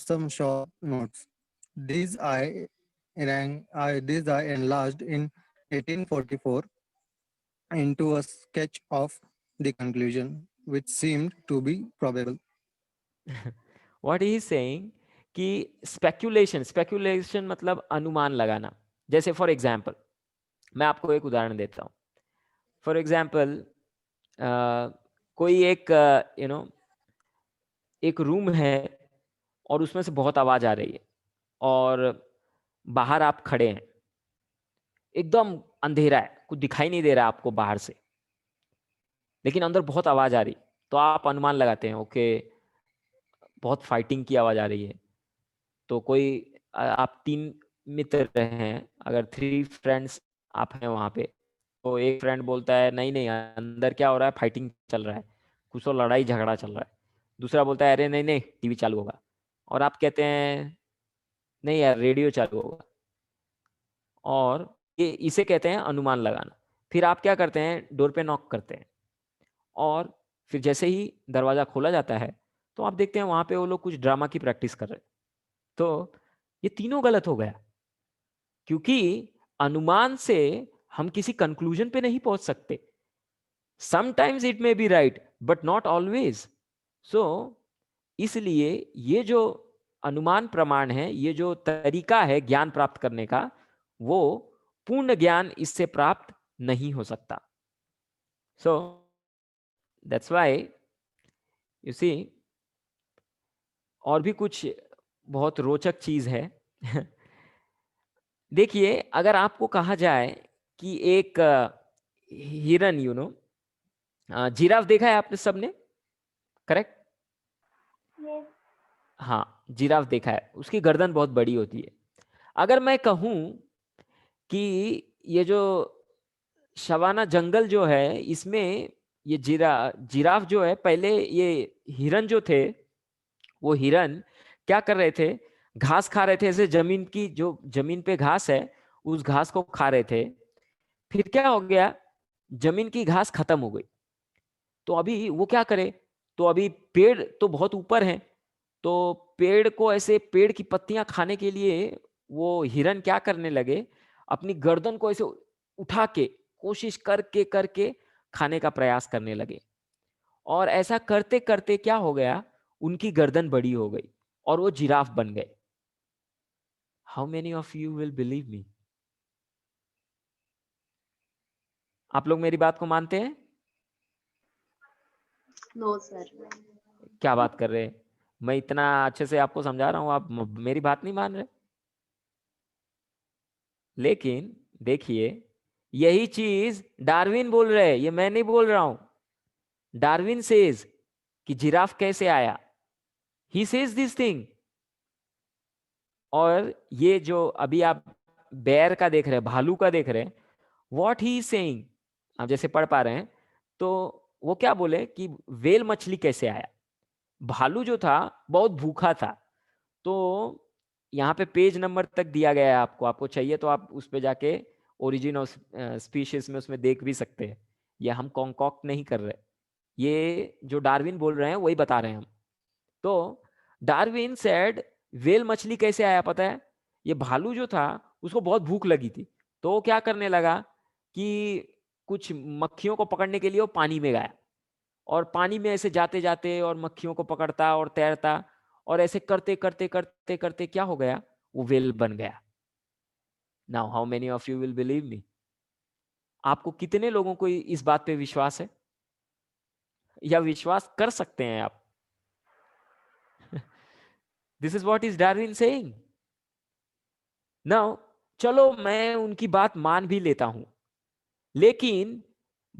[SPEAKER 9] some short notes. These I enlarged in 1844 into a sketch of the conclusion, which seemed to be probable.
[SPEAKER 1] What he is saying कि speculation मतलब अनुमान लगाना. जैसे for example मैं आपको एक उदाहरण देता हूँ. फॉर एग्जाम्पल कोई एक रूम है और उसमें से बहुत आवाज आ रही है और बाहर आप खड़े हैं, एकदम अंधेरा है, कुछ दिखाई नहीं दे रहा आपको बाहर से, लेकिन अंदर बहुत आवाज आ रही. तो आप अनुमान लगाते हैं ओके बहुत फाइटिंग की आवाज आ रही है. तो कोई आप 3 मित्र हैं, अगर 3 फ्रेंड्स आप हैं वहां पे, तो एक फ्रेंड बोलता है नहीं नहीं अंदर क्या हो रहा है, फाइटिंग चल रहा है, कुछ तो लड़ाई झगड़ा चल रहा है. दूसरा बोलता है अरे नहीं नहीं टीवी चालू होगा, और आप कहते हैं नहीं यार रेडियो चालू होगा. और ये इसे कहते हैं अनुमान लगाना. फिर आप क्या करते हैं, डोर पे नॉक करते हैं और फिर जैसे ही दरवाजा खोला जाता है तो आप देखते हैं वहां पे वो लोग कुछ ड्रामा की प्रैक्टिस कर रहे हैं. तो ये तीनों गलत हो गया, क्योंकि अनुमान से हम किसी कंक्लूजन पे नहीं पहुंच सकते. Sometimes it may be right but not always. So इसलिए ये जो अनुमान प्रमाण है, ये जो तरीका है ज्ञान प्राप्त करने का, वो पूर्ण ज्ञान इससे प्राप्त नहीं हो सकता. So that's why you see, और भी कुछ बहुत रोचक चीज है. देखिए, अगर आपको कहा जाए कि एक हिरन, जिराफ देखा है आपने सबने, करेक्ट? हाँ, जिराफ देखा है. उसकी गर्दन बहुत बड़ी होती है. अगर मैं कहूं कि ये जो सवाना जंगल जो है, इसमें ये जिराफ जो है, पहले ये हिरन जो थे, वो हिरन क्या कर रहे थे? घास खा रहे थे. ऐसे जमीन की, जो जमीन पे घास है, उस घास को खा रहे थे. फिर क्या हो गया? जमीन की घास खत्म हो गई. तो अभी वो क्या करे? तो अभी पेड़ तो बहुत ऊपर है, तो पेड़ को, ऐसे पेड़ की पत्तियां खाने के लिए वो हिरन क्या करने लगे? अपनी गर्दन को ऐसे उठा के, कोशिश करके करके खाने का प्रयास करने लगे. और ऐसा करते करते क्या हो गया? उनकी गर्दन बड़ी हो गई और वो जिराफ बन गए. How many of you will believe me? आप लोग मेरी बात को मानते हैं?
[SPEAKER 4] No sir.
[SPEAKER 1] क्या बात कर रहे हैं? मैं इतना अच्छे से आपको समझा रहा हूं, आप मेरी बात नहीं मान रहे. लेकिन देखिए, यही चीज डार्विन बोल रहे हैं, ये मैं नहीं बोल रहा हूं. डार्विन सेज कि जिराफ कैसे आया. He says this thing. और ये जो अभी आप बेयर का देख रहे हैं, भालू का देख रहे हैं, व्हाट ही इज सेइंग, आप जैसे पढ़ पा रहे हैं, तो वो क्या बोले कि वेल मछली कैसे आया. भालू जो था बहुत भूखा था. तो यहाँ पे पेज नंबर तक दिया गया है आपको चाहिए तो आप उस पे जाके ओरिजिन ऑफ स्पीशीज में उसमें देख भी सकते हैं. ये हम कॉन्कॉक्ट नहीं कर रहे, ये जो डार्विन बोल रहे हैं वही बता रहे हैं हम. तो डार्विन सेड, वेल मछली कैसे आया पता है? ये भालू जो था, उसको बहुत भूख लगी थी, तो वो क्या करने लगा कि कुछ मक्खियों को पकड़ने के लिए वो पानी में गया, और पानी में ऐसे जाते जाते और मक्खियों को पकड़ता और तैरता, और ऐसे करते करते करते करते क्या हो गया? वो वेल बन गया. Now how many of you will believe मी? आपको कितने लोगों को इस बात पे विश्वास है, या विश्वास कर सकते हैं आप? This is what is Darwin saying. Now चलो, मैं उनकी बात मान भी लेता हूं, लेकिन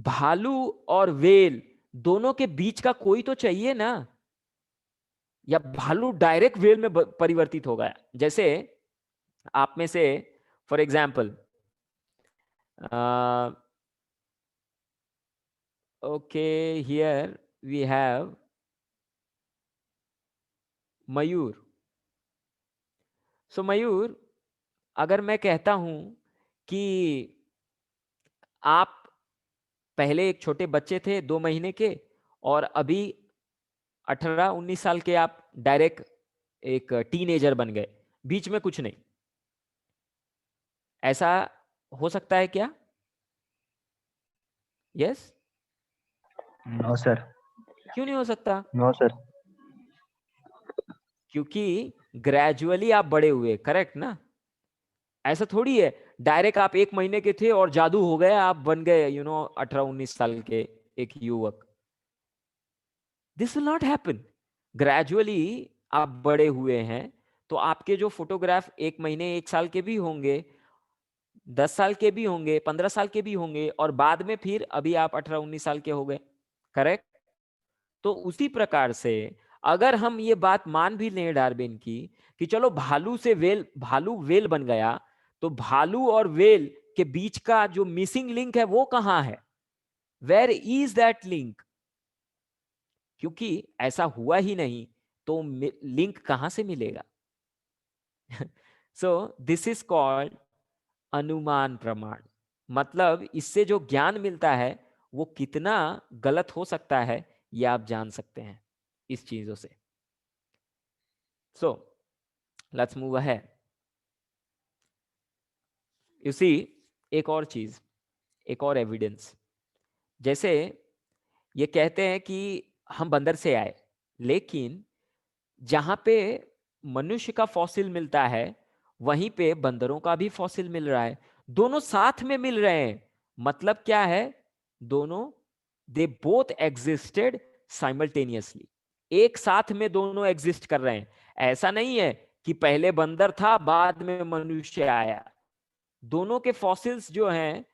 [SPEAKER 1] भालू और वेल दोनों के बीच का कोई तो चाहिए ना. या भालू डायरेक्ट वेल में परिवर्तित हो गया? जैसे आप में से, for example, okay, here we have Mayur. So Mayur, अगर मैं कहता हूं कि आप पहले एक छोटे बच्चे थे 2 महीने के, और अभी 18-19 साल के आप डायरेक्ट एक टीनेजर बन गए, बीच में कुछ नहीं, ऐसा हो सकता है क्या? यस?
[SPEAKER 3] No sir.
[SPEAKER 1] क्यों नहीं हो सकता?
[SPEAKER 3] No sir.
[SPEAKER 1] क्योंकि ग्रेजुअली आप बड़े हुए, करेक्ट ना? ऐसा थोड़ी है डायरेक्ट आप 1 महीने के थे और जादू हो गया, आप बन गए 18-19 साल के एक युवक. This will not happen. Gradually आप बड़े हुए हैं, तो आपके जो फोटोग्राफ 1 महीने 1 साल के भी होंगे, 10 साल के भी होंगे, 15 साल के भी होंगे, और बाद में फिर अभी आप 18-19 साल के हो गए, करेक्ट? तो उसी प्रकार से अगर हम ये बात मान भी लें डार्विन की कि चलो भालू वेल बन गया, तो भालू और वेल के बीच का जो मिसिंग लिंक है वो कहां है? Where is that link? क्योंकि ऐसा हुआ ही नहीं, तो लिंक कहां से मिलेगा? सो दिस इज कॉल्ड अनुमान प्रमाण. मतलब इससे जो ज्ञान मिलता है वो कितना गलत हो सकता है, ये आप जान सकते हैं इस चीजों से. So let's move ahead. You see, एक और चीज, एक और एविडेंस, जैसे ये कहते हैं कि हम बंदर से आए, लेकिन जहां पे मनुष्य का फॉसिल मिलता है वहीं पे बंदरों का भी फॉसिल मिल रहा है, दोनों साथ में मिल रहे हैं। मतलब क्या है, दोनों, दे बोथ एग्जिस्टेड साइमल्टेनियसली, एक साथ में दोनों एग्जिस्ट कर रहे हैं। ऐसा नहीं है कि पहले बंदर था बाद में मनुष्य आया। दोनों के फॉसिल्स जो हैं,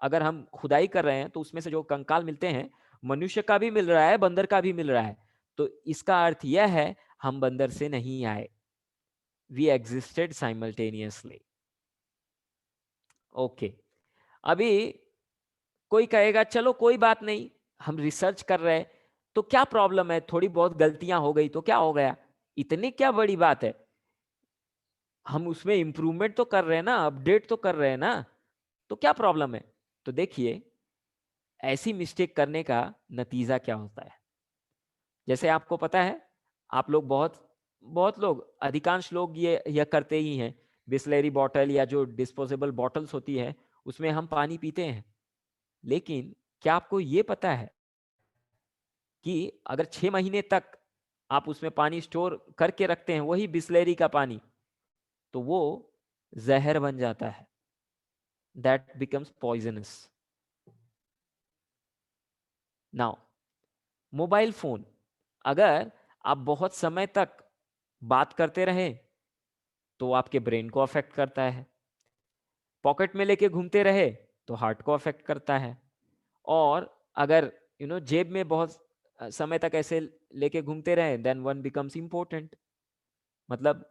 [SPEAKER 1] अगर हम खुदाई कर रहे हैं तो उसमें से जो कंकाल मिलते हैं, मनुष्य का भी मिल रहा है, बंदर का भी मिल रहा है। तो इसका अर्थ यह है हम बंदर से नहीं आए, वी एग्जिस्टेड साइमल्टेनियसली। ओके, अभी कोई कहेगा चलो कोई बात नहीं, हम रिसर्च कर रहे हैं तो क्या प्रॉब्लम है, थोड़ी बहुत गलतियां हो गई तो क्या हो गया, इतनी क्या बड़ी बात है, हम उसमें इंप्रूवमेंट तो कर रहे हैं ना, अपडेट तो कर रहे हैं ना, तो क्या प्रॉब्लम है। तो देखिए ऐसी मिस्टेक करने का नतीजा क्या होता है। जैसे आपको पता है, आप लोग बहुत बहुत लोग, अधिकांश लोग ये करते ही हैं, बिस्लेरी बॉटल या जो डिस्पोजेबल बॉटल्स होती है उसमें हम पानी पीते हैं। लेकिन क्या आपको ये पता है कि अगर 6 महीने तक आप उसमें पानी स्टोर करके रखते हैं, वही बिस्लेरी का पानी, तो वो जहर बन जाता है, that becomes poisonous. Now mobile phone, अगर आप बहुत समय तक बात करते रहे तो आपके ब्रेन को अफेक्ट करता है, पॉकेट में लेके घूमते रहे तो हार्ट को अफेक्ट करता है, और अगर जेब में बहुत समय तक ऐसे लेके घूमते रहे, देन वन बिकम्स इम्पोर्टेंट, मतलब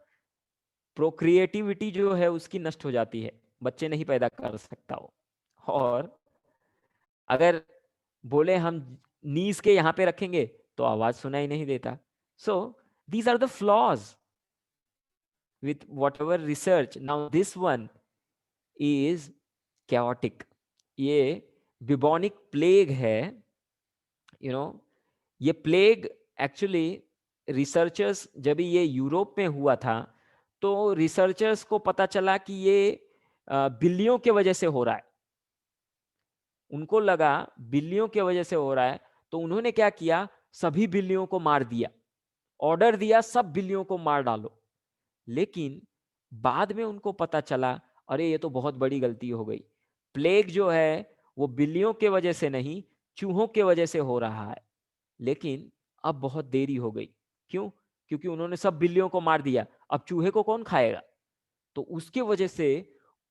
[SPEAKER 1] प्रोक्रिएटिविटी जो है उसकी नष्ट हो जाती है, बच्चे नहीं पैदा कर सकता वो। और अगर बोले हम नीज के यहाँ पे रखेंगे तो आवाज सुनाई नहीं देता। So these are the flaws with whatever research. Now this one is chaotic, ये बिबोनिक प्लेग है, ये प्लेग एक्चुअली रिसर्चर्स, जब ये यूरोप में हुआ था तो रिसर्चर्स को पता चला कि ये बिल्लियों के वजह से हो रहा है, उनको लगा बिल्लियों के वजह से हो रहा है, तो उन्होंने क्या किया, सभी बिल्लियों को मार दिया, ऑर्डर दिया सब बिल्लियों को मार डालो। लेकिन बाद में उनको पता चला अरे ये तो बहुत बड़ी गलती हो गई, प्लेग जो है वो बिल्लियों के वजह से नहीं चूहों के वजह से हो रहा है। लेकिन अब बहुत देरी हो गई, क्यों, क्योंकि उन्होंने सब बिल्लियों को मार दिया, अब चूहे को कौन खाएगा। तो उसके वजह से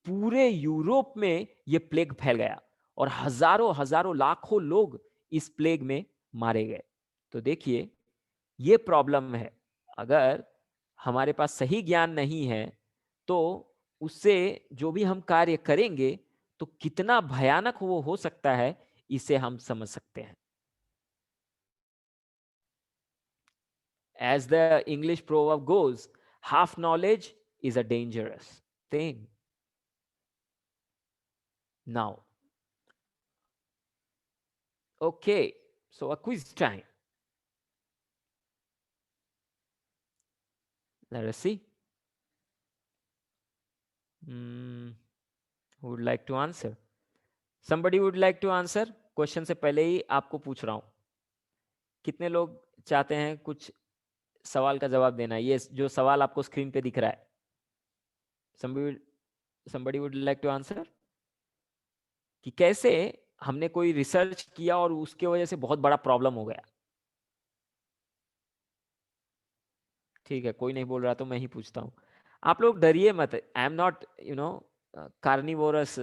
[SPEAKER 1] पूरे यूरोप में ये प्लेग फैल गया और हजारों हजारों लाखों लोग इस प्लेग में मारे गए। तो देखिए ये प्रॉब्लम है, अगर हमारे पास सही ज्ञान नहीं है तो उससे जो भी हम कार्य करेंगे तो कितना भयानक वो हो सकता है, इसे हम समझ सकते हैं। As the English proverb goes, half knowledge is a dangerous thing. Now, okay, so a quiz time. Let us see. Who would like to answer? Somebody would like to answer? Question से पहले ही आपको पूछ रहा हूं, कितने लोग चाहते हैं कुछ सवाल का जवाब देना। ये जो सवाल आपको स्क्रीन पे दिख रहा है, somebody would like to answer कि कैसे हमने कोई रिसर्च किया और उसके वजह से बहुत बड़ा प्रॉब्लम हो गया। ठीक है, कोई नहीं बोल रहा तो मैं ही पूछता हूँ। आप लोग डरिए मत, I am not carnivorous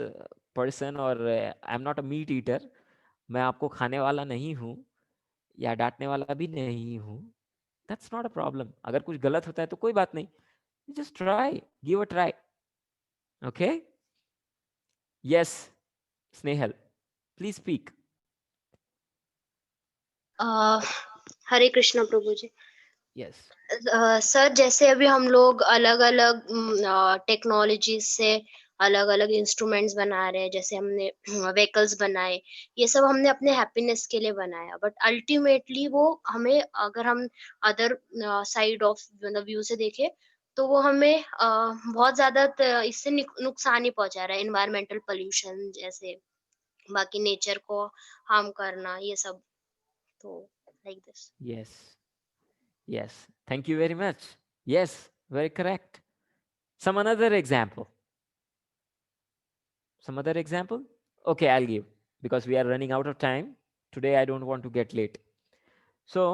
[SPEAKER 1] person और I am not a meat eater, मैं आपको खाने वाला नहीं हूँ या डांटने वाला भी नहीं हूँ। दैट्स नॉट अ प्रॉब्लम, अगर कुछ गलत होता है तो कोई बात नहीं, just try, give a try. Okay, yes Snehal, please speak.
[SPEAKER 4] Hare Krishna Prabhu ji.
[SPEAKER 1] Yes
[SPEAKER 4] sir, जैसे अभी हम लोग अलग अलग टेक्नोलॉजी से अलग अलग इंस्ट्रूमेंट्स बना रहे हैं, जैसे हमने व्हीकल्स बनाए, ये सब हमने अपने हैप्पीनेस के लिए बनाया, बट अल्टीमेटली वो हमें, अगर हम अदर साइड ऑफ मतलब व्यू से देखें तो वो हमें बहुत ज्यादा इससे नुकसान ही पहुंचा रहा है, एनवायरमेंटल पोल्यूशन जैसे, बाकी नेचर को हार्म करना, ये सब। तो like this.
[SPEAKER 1] Yes, thank you very much. Yes, very correct. Some another example. Okay, I'll give, because we are running out of time today. I don't want to get late. So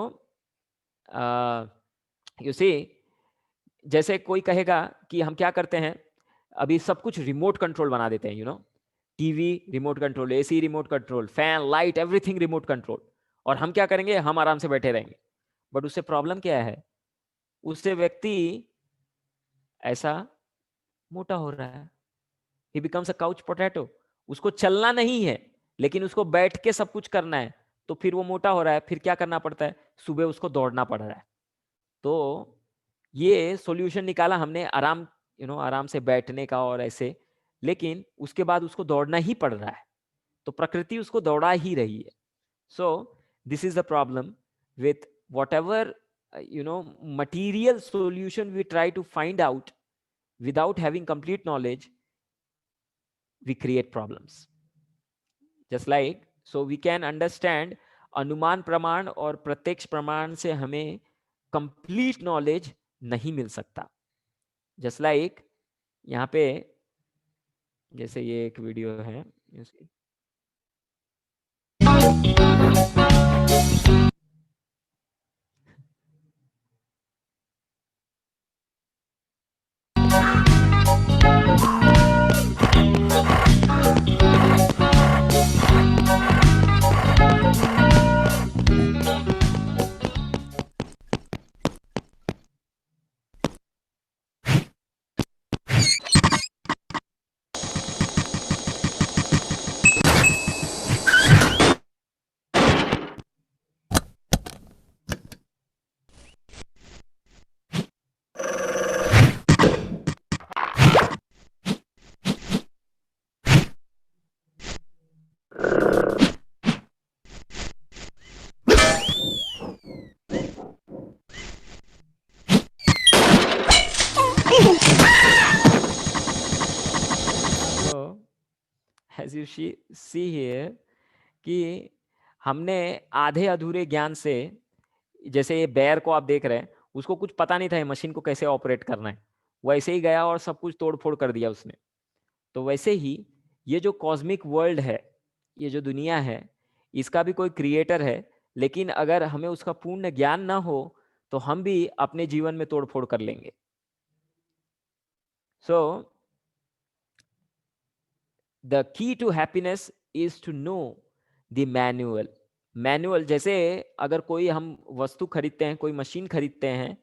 [SPEAKER 1] you see, जैसे कोई कहेगा कि हम क्या करते हैं, अभी सब कुछ रिमोट कंट्रोल बना देते हैं, TV remote control, AC remote control, fan, light, everything remote control, और हम क्या करेंगे, हम आराम से बैठे रहेंगे। बट उससे प्रॉब्लम क्या है, उससे व्यक्ति ऐसा मोटा हो रहा है, ही बिकम्स अ काउच पोटैटो। उसको चलना नहीं है, लेकिन उसको बैठ के सब कुछ करना है, तो फिर वो मोटा हो रहा है। फिर क्या करना पड़ता है, सुबह उसको दौड़ना पड़ रहा है। तो ये सॉल्यूशन निकाला हमने आराम आराम से बैठने का और ऐसे, लेकिन उसके बाद उसको दौड़ना ही पड़ रहा है, तो प्रकृति उसको दौड़ा ही रही है। So this is the problem with whatever material solution we try to find out without having complete knowledge, we create problems. Just like, so we can understand अनुमान प्रमाण और प्रत्यक्ष प्रमाण से हमें complete knowledge नहीं मिल सकता। Just like यहाँ पे जैसे ये एक वीडियो है, as you see here कि हमने आधे अधूरे ज्ञान से, जैसे ये बेयर को आप देख रहे हैं, उसको कुछ पता नहीं था ये मशीन को कैसे ऑपरेट करना है, वैसे ही गया और सब कुछ तोड़ फोड़ कर दिया उसने। तो वैसे ही ये जो कॉस्मिक वर्ल्ड है, ये जो दुनिया है, इसका भी कोई क्रिएटर है, लेकिन अगर हमें उसका पूर्ण ज्ञान ना हो तो हम भी अपने जीवन में तोड़ फोड़ कर लेंगे। सो the key to happiness is to know the manual। जैसे अगर कोई हम वस्तु खरीदते हैं, कोई मशीन खरीदते हैं,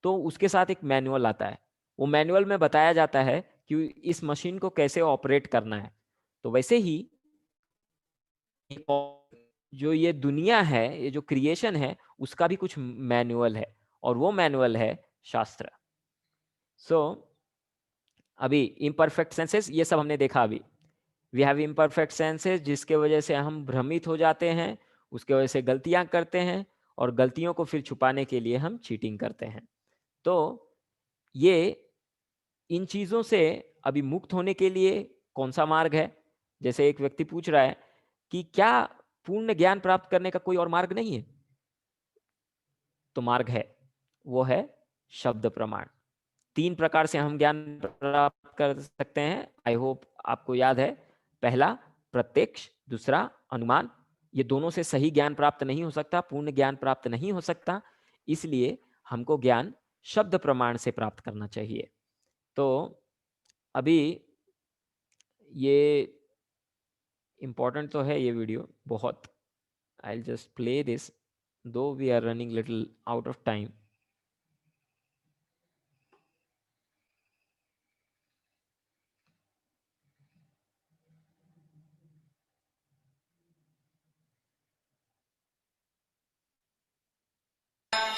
[SPEAKER 1] तो उसके साथ एक मैनुअल आता है। वो मैनुअल में बताया जाता है कि इस मशीन को कैसे ऑपरेट करना है। तो वैसे ही जो ये दुनिया है, ये जो क्रिएशन है, उसका भी कुछ मैनुअल है, और वो मैनुअल है शास्त्र। सो अभी इम्परफेक्ट सेंसेस, ये सब हमने देखा। अभी वी हैव इम्परफेक्ट सेंसेस, जिसके वजह से हम भ्रमित हो जाते हैं, उसके वजह से गलतियां करते हैं, और गलतियों को फिर छुपाने के लिए हम चीटिंग करते हैं। तो ये इन चीज़ों से अभी मुक्त होने के लिए कौन सा मार्ग है? जैसे एक व्यक्ति पूछ रहा है कि क्या पूर्ण ज्ञान प्राप्त करने का कोई और मार्ग नहीं है? तो मार्ग है, वो है शब्द प्रमाण। 3 प्रकार से हम ज्ञान प्राप्त कर सकते हैं। आई होप आपको याद है। पहला प्रत्यक्ष, दूसरा अनुमान। ये दोनों से सही ज्ञान प्राप्त नहीं हो सकता, पूर्ण ज्ञान प्राप्त नहीं हो सकता, इसलिए हमको ज्ञान शब्द प्रमाण से प्राप्त करना चाहिए। तो अभी ये इम्पोर्टेंट तो है ये वीडियो बहुत। I will just play this, though we are running little out of time.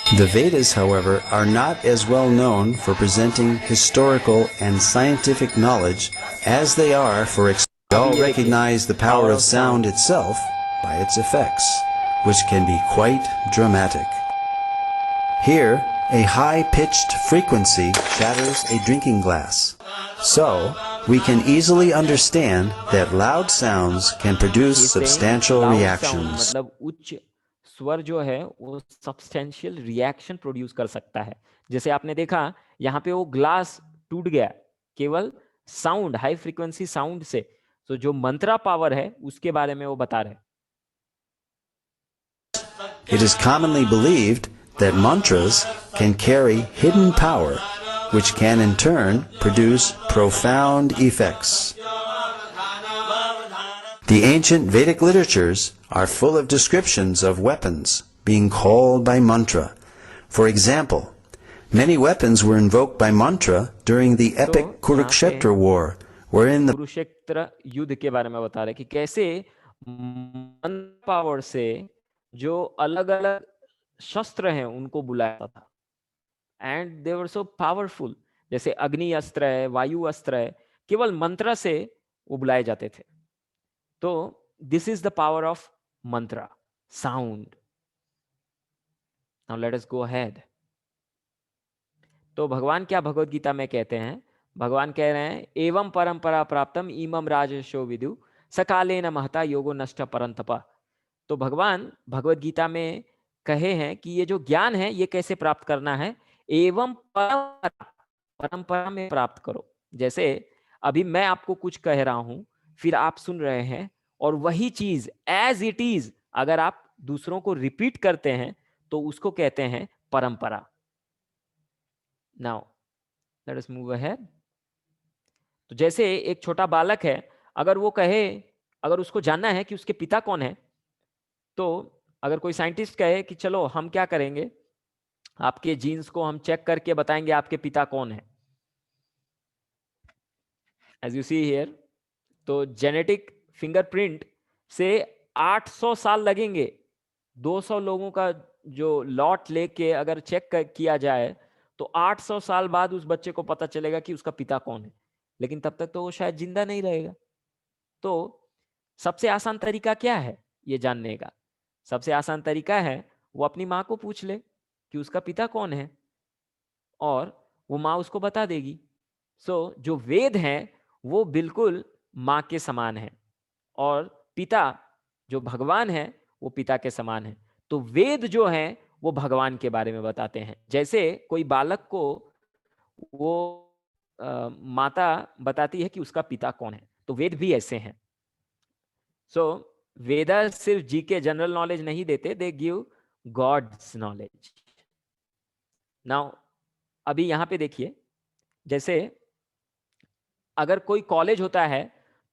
[SPEAKER 10] The Vedas, however, are not as well known for presenting historical and scientific knowledge as they are for we all recognize the power of sound itself by its effects, which can be quite dramatic. Here, a high-pitched frequency shatters a drinking glass. So, we can easily understand that loud sounds can produce
[SPEAKER 1] इससे
[SPEAKER 10] substantial
[SPEAKER 1] loud sound
[SPEAKER 10] reactions.
[SPEAKER 1] मतलब उच्च स्वर जो है वो substantial reaction produce कर सकता है। जैसे आपने देखा यहाँ पे वो ग्लास टूट गया केवल साउंड, हाई फ्रीक्वेंसी साउंड से। तो जो मंत्रा पावर है उसके बारे में वो बता रहे हैं।
[SPEAKER 10] It is commonly believed that mantras can carry hidden power, which can in turn produce profound effects. The ancient Vedic literatures are full of descriptions of weapons being called by mantra. For example, many weapons were invoked by mantra during the epic Kurukshetra war, wherein the
[SPEAKER 1] Kurukshetra युद्ध के बारे में बता रहे कि कैसे मंत्र power से जो अलग अलग शस्त्र हैं उनको बुलाया था, and they were so powerful. जैसे अग्नि अस्त्र है, वायु अस्त्र है, केवल मंत्र से वो बुलाए जाते थे। तो this is the power of mantra, sound. Now let us go ahead. तो भगवान क्या भगवत गीता में कहते हैं? भगवान कह रहे हैं एवं परंपरा प्राप्तम इमम राजर्षयो विदु सकालेन महता योगो नष्ट परंतप। तो भगवान भगवत गीता में कहे हैं कि ये जो ज्ञान है ये कैसे प्राप्त करना है? एवं परंपरा में प्राप्त करो। जैसे अभी मैं आपको कुछ कह रहा हूं, फिर आप सुन रहे हैं, और वही चीज एज इट इज अगर आप दूसरों को रिपीट करते हैं तो उसको कहते हैं परंपरा। Now let us move ahead. तो जैसे एक छोटा बालक है, अगर वो कहे, अगर उसको जानना है कि उसके पिता कौन है, तो अगर कोई साइंटिस्ट कहे कि चलो हम क्या करेंगे, आपके जीन्स को हम चेक करके बताएंगे आपके पिता कौन है, एज यू सी हियर, तो जेनेटिक फिंगरप्रिंट से 800 साल लगेंगे। 200 लोगों का जो लॉट लेके अगर चेक किया जाए तो 800 साल बाद उस बच्चे को पता चलेगा कि उसका पिता कौन है, लेकिन तब तक तो वो शायद जिंदा नहीं रहेगा। तो सबसे आसान तरीका क्या है ये जानने का? सबसे आसान तरीका है वो अपनी माँ को पूछ ले कि उसका पिता कौन है, और वो माँ उसको बता देगी। सो जो वेद हैं वो बिल्कुल माँ के समान है, और पिता जो भगवान है वो पिता के समान है। तो वेद जो है वो भगवान के बारे में बताते हैं। जैसे कोई बालक को वो माता बताती है कि उसका पिता कौन है, तो वेद भी ऐसे हैं। सो वेदा सिर्फ जी के जनरल नॉलेज नहीं देते, they give God's knowledge. Now अभी यहां पे देखिए, जैसे अगर कोई कॉलेज होता है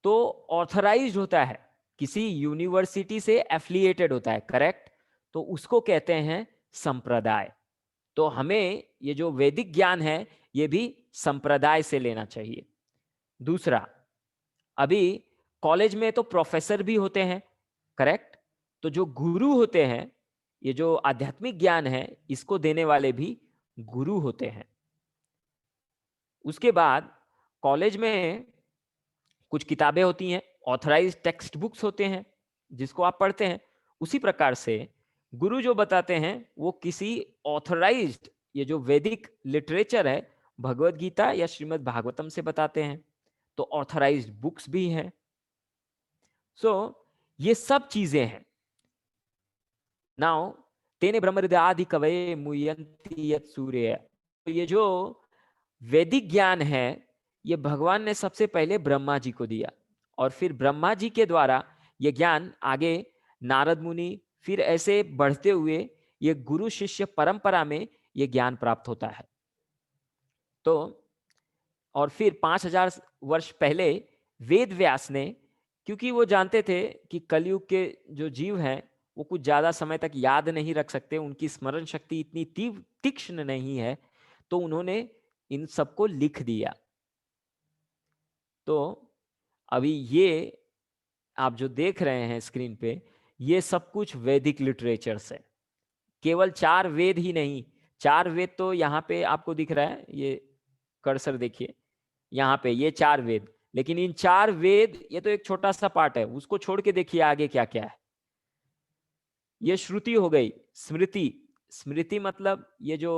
[SPEAKER 1] तो ऑथराइज्ड होता है, किसी यूनिवर्सिटी से एफिलिएटेड होता है, करेक्ट? तो उसको कहते हैं संप्रदाय। तो हमें ये जो वैदिक ज्ञान है ये भी संप्रदाय से लेना चाहिए। दूसरा, अभी कॉलेज में तो प्रोफेसर भी होते हैं, करेक्ट? तो जो गुरु होते हैं, ये जो आध्यात्मिक ज्ञान है इसको देने वाले भी गुरु होते हैं। उसके बाद कॉलेज में कुछ किताबें होती हैं, ऑथराइज्ड टेक्स्ट बुक्स होते हैं जिसको आप पढ़ते हैं। उसी प्रकार से गुरु जो बताते हैं वो किसी ऑथराइज्ड, ये जो वैदिक लिटरेचर है भगवत गीता या श्रीमद् भागवतम से बताते हैं। तो ऑथराइज्ड बुक्स भी हैं। सो ये सब चीजें हैं। नाउ तेने ब्रह्महृदयादि कवये मुह्यन्ति यत् सूर्य, तो ये जो वैदिक ज्ञान है ये भगवान ने सबसे पहले ब्रह्मा जी को दिया, और फिर ब्रह्मा जी के द्वारा ये ज्ञान आगे नारद मुनि, फिर ऐसे बढ़ते हुए ये गुरु शिष्य परंपरा में ये ज्ञान प्राप्त होता है। तो और फिर 5000 वर्ष पहले वेद व्यास ने, क्योंकि वो जानते थे कि कलयुग के जो जीव हैं वो कुछ ज्यादा समय तक याद नहीं रख सकते, उनकी स्मरण शक्ति इतनी तीक्ष्ण नहीं है, तो उन्होंने इन सबको लिख दिया। तो अभी ये आप जो देख रहे हैं स्क्रीन पे, ये सब कुछ वैदिक लिटरेचर से, केवल 4 वेद ही नहीं, 4 वेद तो यहाँ पे आपको दिख रहा है, ये कर्सर देखिए यहाँ पे, ये 4 वेद, लेकिन इन 4 वेद ये तो एक छोटा सा पार्ट है, उसको छोड़ के देखिए आगे क्या क्या है। ये श्रुति हो गई, स्मृति, स्मृति मतलब ये जो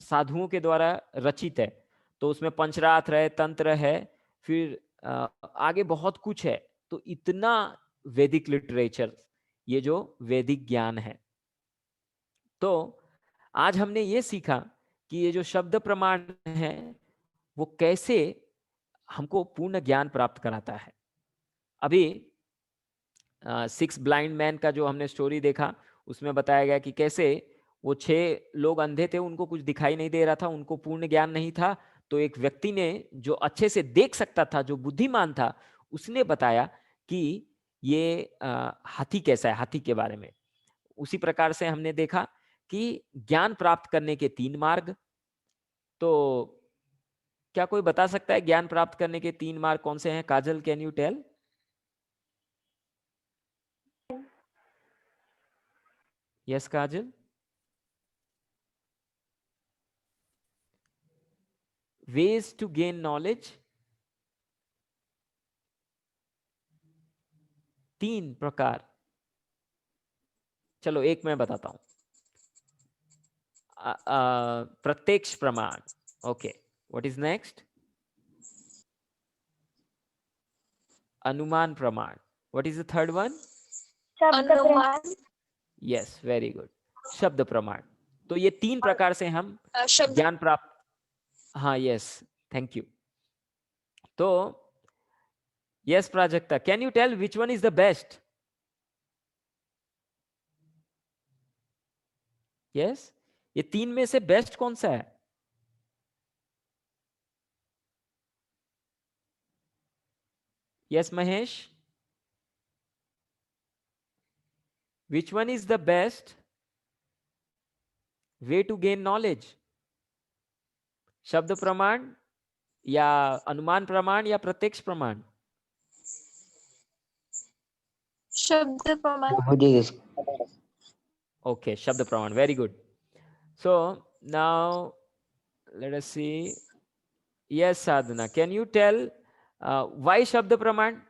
[SPEAKER 1] साधुओं के द्वारा रचित है, तो उसमें पंचरात्र है, तंत्र है, फिर आगे बहुत कुछ है। तो इतना वैदिक लिटरेचर, ये जो वैदिक ज्ञान है। तो आज हमने ये सीखा कि ये जो शब्द प्रमाण है वो कैसे हमको पूर्ण ज्ञान प्राप्त कराता है। अभी 6 ब्लाइंड मैन का जो हमने स्टोरी देखा, उसमें बताया गया कि कैसे वो 6 लोग अंधे थे, उनको कुछ दिखाई नहीं दे रहा था, उनको पूर्ण ज्ञान नहीं था। तो एक व्यक्ति ने, जो अच्छे से देख सकता था, जो बुद्धिमान था, उसने बताया कि ये हाथी कैसा है, हाथी के बारे में। उसी प्रकार से हमने देखा कि ज्ञान प्राप्त करने के 3 मार्ग। तो क्या कोई बता सकता है ज्ञान प्राप्त करने के 3 मार्ग कौन से हैं? Kajal, can you tell? Yes Kajal. ways to gain knowledge, 3 प्रकार। चलो एक मैं बताता हूं। प्रत्यक्ष प्रमाण। Okay, what is next? अनुमान प्रमाण। What is the third one?
[SPEAKER 5] अनुमान,
[SPEAKER 1] यस, वेरी गुड, शब्द प्रमाण। तो ये 3 प्रकार से हम
[SPEAKER 5] शब्द
[SPEAKER 1] ज्ञान प्राप्त, हाँ यस, थैंक यू। तो yes Prajakta, can you tell which one is the best? Yes, ये 3 में से बेस्ट कौन सा है? Yes Mahesh, which one is the best way to gain knowledge? शब्द प्रमाण या अनुमान प्रमाण या प्रत्यक्ष प्रमाण?
[SPEAKER 5] शब्द प्रमाण।
[SPEAKER 7] मुझे इस-
[SPEAKER 1] Okay, शब्द प्रमाण, very good. So now let us see. Yes Sadhana, can you tell why शब्द प्रमाण?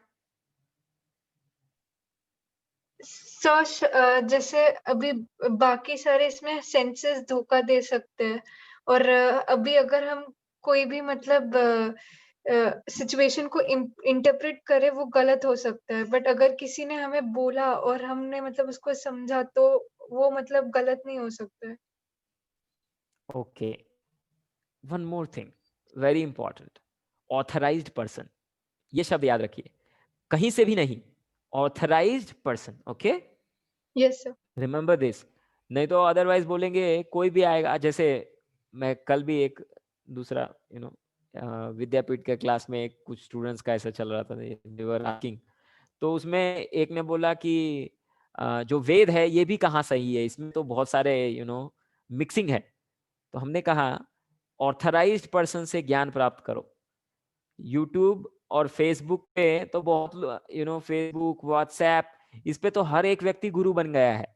[SPEAKER 2] जैसे अभी बाकी सारे इसमें सेंसेस धोखा दे सकते हैं, और अभी अगर हम कोई भी मतलब सिचुएशन को इंटरप्रेट करे वो गलत हो सकता है, बट अगर किसी ने हमें बोला और हमने मतलब उसको समझा तो वो मतलब गलत नहीं हो सकता है।
[SPEAKER 1] Okay, one more thing, very important, authorized person, ये शब्द याद रखिए, कहीं से भी नहीं, authorized person, okay?
[SPEAKER 2] Yes sir.
[SPEAKER 1] Remember this, नहीं तो अदरवाइज बोलेंगे कोई भी आएगा। जैसे मैं कल भी एक दूसरा विद्यापीठ के क्लास में एक कुछ स्टूडेंट्स का ऐसा चल रहा था, दे वर आस्किंग, तो उसमें एक ने बोला कि जो वेद है ये भी कहाँ सही है, इसमें तो बहुत सारे मिक्सिंग है। तो हमने कहा ऑथराइज्ड पर्सन से ज्ञान प्राप्त करो। यूट्यूब और फेसबुक पे तो बहुत फेसबुक, व्हाट्सएप, इस पे तो हर एक व्यक्ति गुरु बन गया है।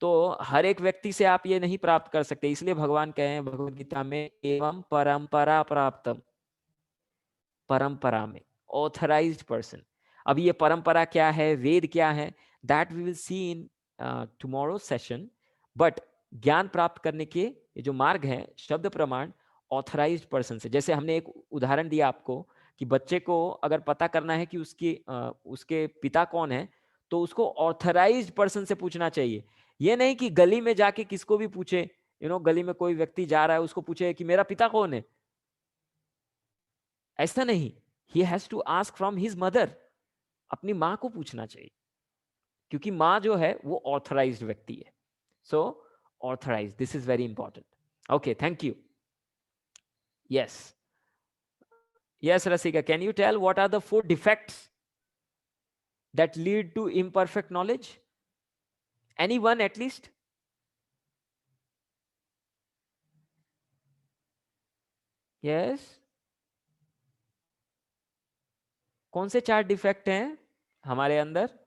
[SPEAKER 1] तो हर एक व्यक्ति से आप ये नहीं प्राप्त कर सकते, इसलिए भगवान कहे हैं भगवद गीता में, एवं परंपरा प्राप्तम, परंपरा में ऑथराइज्ड पर्सन। अब ये परंपरा क्या है, वेद क्या है, that we will see in tomorrow session. But ज्ञान प्राप्त करने के ये जो मार्ग है, शब्द प्रमाण, ऑथराइज्ड पर्सन से। जैसे हमने एक उदाहरण दिया आपको कि बच्चे को अगर पता करना है कि उसके पिता कौन है, तो उसको ऑथराइज्ड पर्सन से पूछना चाहिए। ये नहीं कि गली में जाके किसको भी पूछे, गली में कोई व्यक्ति जा रहा है उसको पूछे कि मेरा पिता कौन है, ऐसा नहीं। He has to ask from his mother, अपनी माँ को पूछना चाहिए, क्योंकि माँ जो है वो ऑथराइज्ड व्यक्ति है। So authorised, this is very important. Okay, thank you. Yes yes Rasika, can you tell what are the 4 defects that lead to imperfect knowledge? Anyone at least? Yes, कौन से 4 डिफेक्ट हैं हमारे अंदर?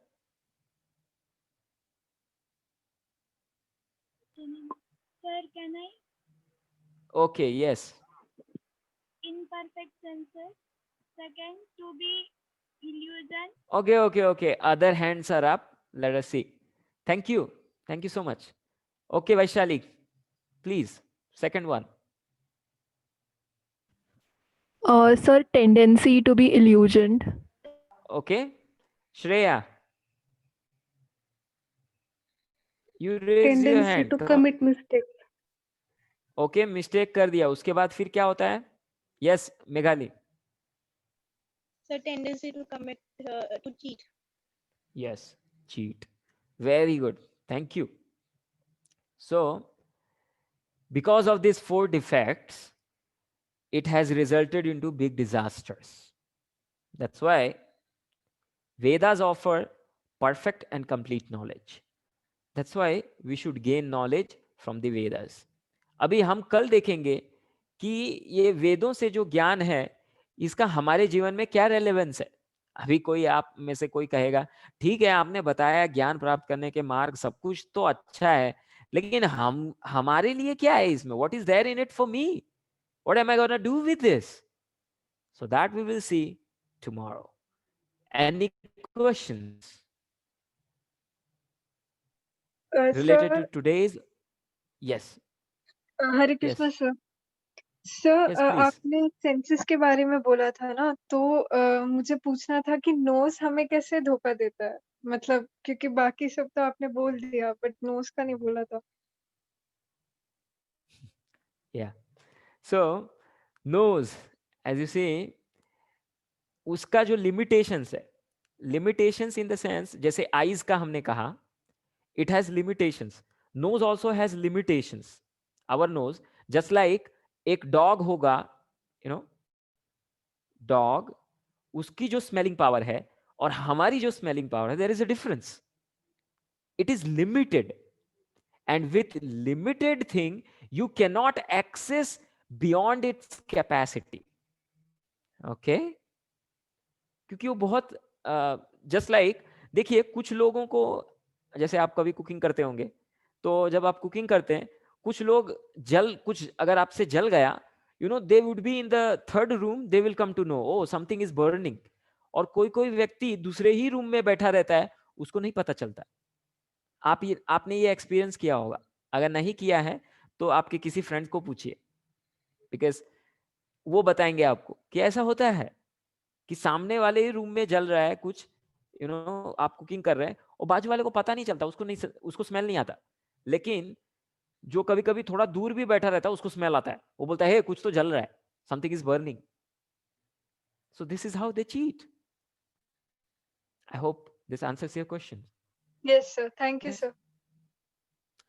[SPEAKER 6] Sir, can I?
[SPEAKER 1] Okay, yes.
[SPEAKER 6] Imperfect senses. Second, to be illusion.
[SPEAKER 1] Okay. Other hands are up. Let us see. Thank you so much. Okay, Vaishali, please, second one.
[SPEAKER 11] Sir, tendency to be illusioned.
[SPEAKER 1] Okay, Shreya, you raise your
[SPEAKER 6] Tendency
[SPEAKER 1] hand.
[SPEAKER 6] to
[SPEAKER 1] Come on.
[SPEAKER 6] commit mistakes.
[SPEAKER 1] Okay, mistake कर दिया, उसके बाद फिर क्या होता है? Yes, Meghali.
[SPEAKER 5] Sir, tendency to commit to cheat.
[SPEAKER 1] Yes, cheat. Very good. Thank you. So, because of these 4 defects, it has resulted into big disasters. That's why Vedas offer perfect and complete knowledge. That's why we should gain knowledge from the Vedas. अभी हम कल देखेंगे कि ये वेदों से जो ज्ञान है इसका हमारे जीवन में क्या रेलेवेंस है. अभी कोई आप में से कोई कहेगा ठीक है आपने बताया ज्ञान प्राप्त करने के मार्ग सब कुछ तो अच्छा है, लेकिन हमारे लिए क्या है इसमें? What is there in it for me? What am I gonna do with this? So that we will see tomorrow. Any questions related to today's? Yes.
[SPEAKER 2] Hare Krishna
[SPEAKER 1] Yes.
[SPEAKER 2] Sir. Sir
[SPEAKER 1] Yes, please.
[SPEAKER 2] आपने senses के बारे में बोला था ना, तो मुझे पूछना था कि नोज हमें कैसे धोखा देता है? मतलब क्योंकि बाकी सब तो आपने बोल दिया बट नोज का नहीं बोला था.
[SPEAKER 1] Yeah. So, nose, as you see, उसका जो limitations है, limitations in the sense, जैसे eyes का हमने कहा, it has limitations. Nose also has limitations. Our nose, just like एक dog होगा, you know, dog, उसकी जो smelling power है और हमारी जो smelling power है, there is a difference. It is limited. And with limited thing, you cannot access beyond its capacity. Okay? क्योंकि वो बहुत जस्ट लाइक देखिए कुछ लोगों को, जैसे आप कभी कुकिंग करते होंगे, तो जब आप कुकिंग करते हैं कुछ लोग कुछ अगर आपसे जल गया, you know, they would be in the third room, they will come to know oh something is burning. और कोई कोई व्यक्ति दूसरे ही रूम में बैठा रहता है, उसको नहीं पता चलता. आपने ये एक्सपीरियंस किया होगा. अगर नहीं किया है तो आपके किसी फ्रेंड को पूछिए, बिकॉज वो बताएंगे आपको कि ऐसा होता है कि सामने वाले ही रूम में जल रहा है कुछ, यू नो, आप कुकिंग कर रहे हैं और बाजू वाले को पता नहीं चलता, उसको स्मेल नहीं आता. लेकिन जो कभी कभी थोड़ा दूर भी बैठा रहता है उसको स्मेल आता है, वो बोलता है कुछ तो जल रहा है, something is burning. So this is how they cheat. I hope this answers your question.
[SPEAKER 2] Yes sir, thank you
[SPEAKER 1] Yes.
[SPEAKER 2] Sir.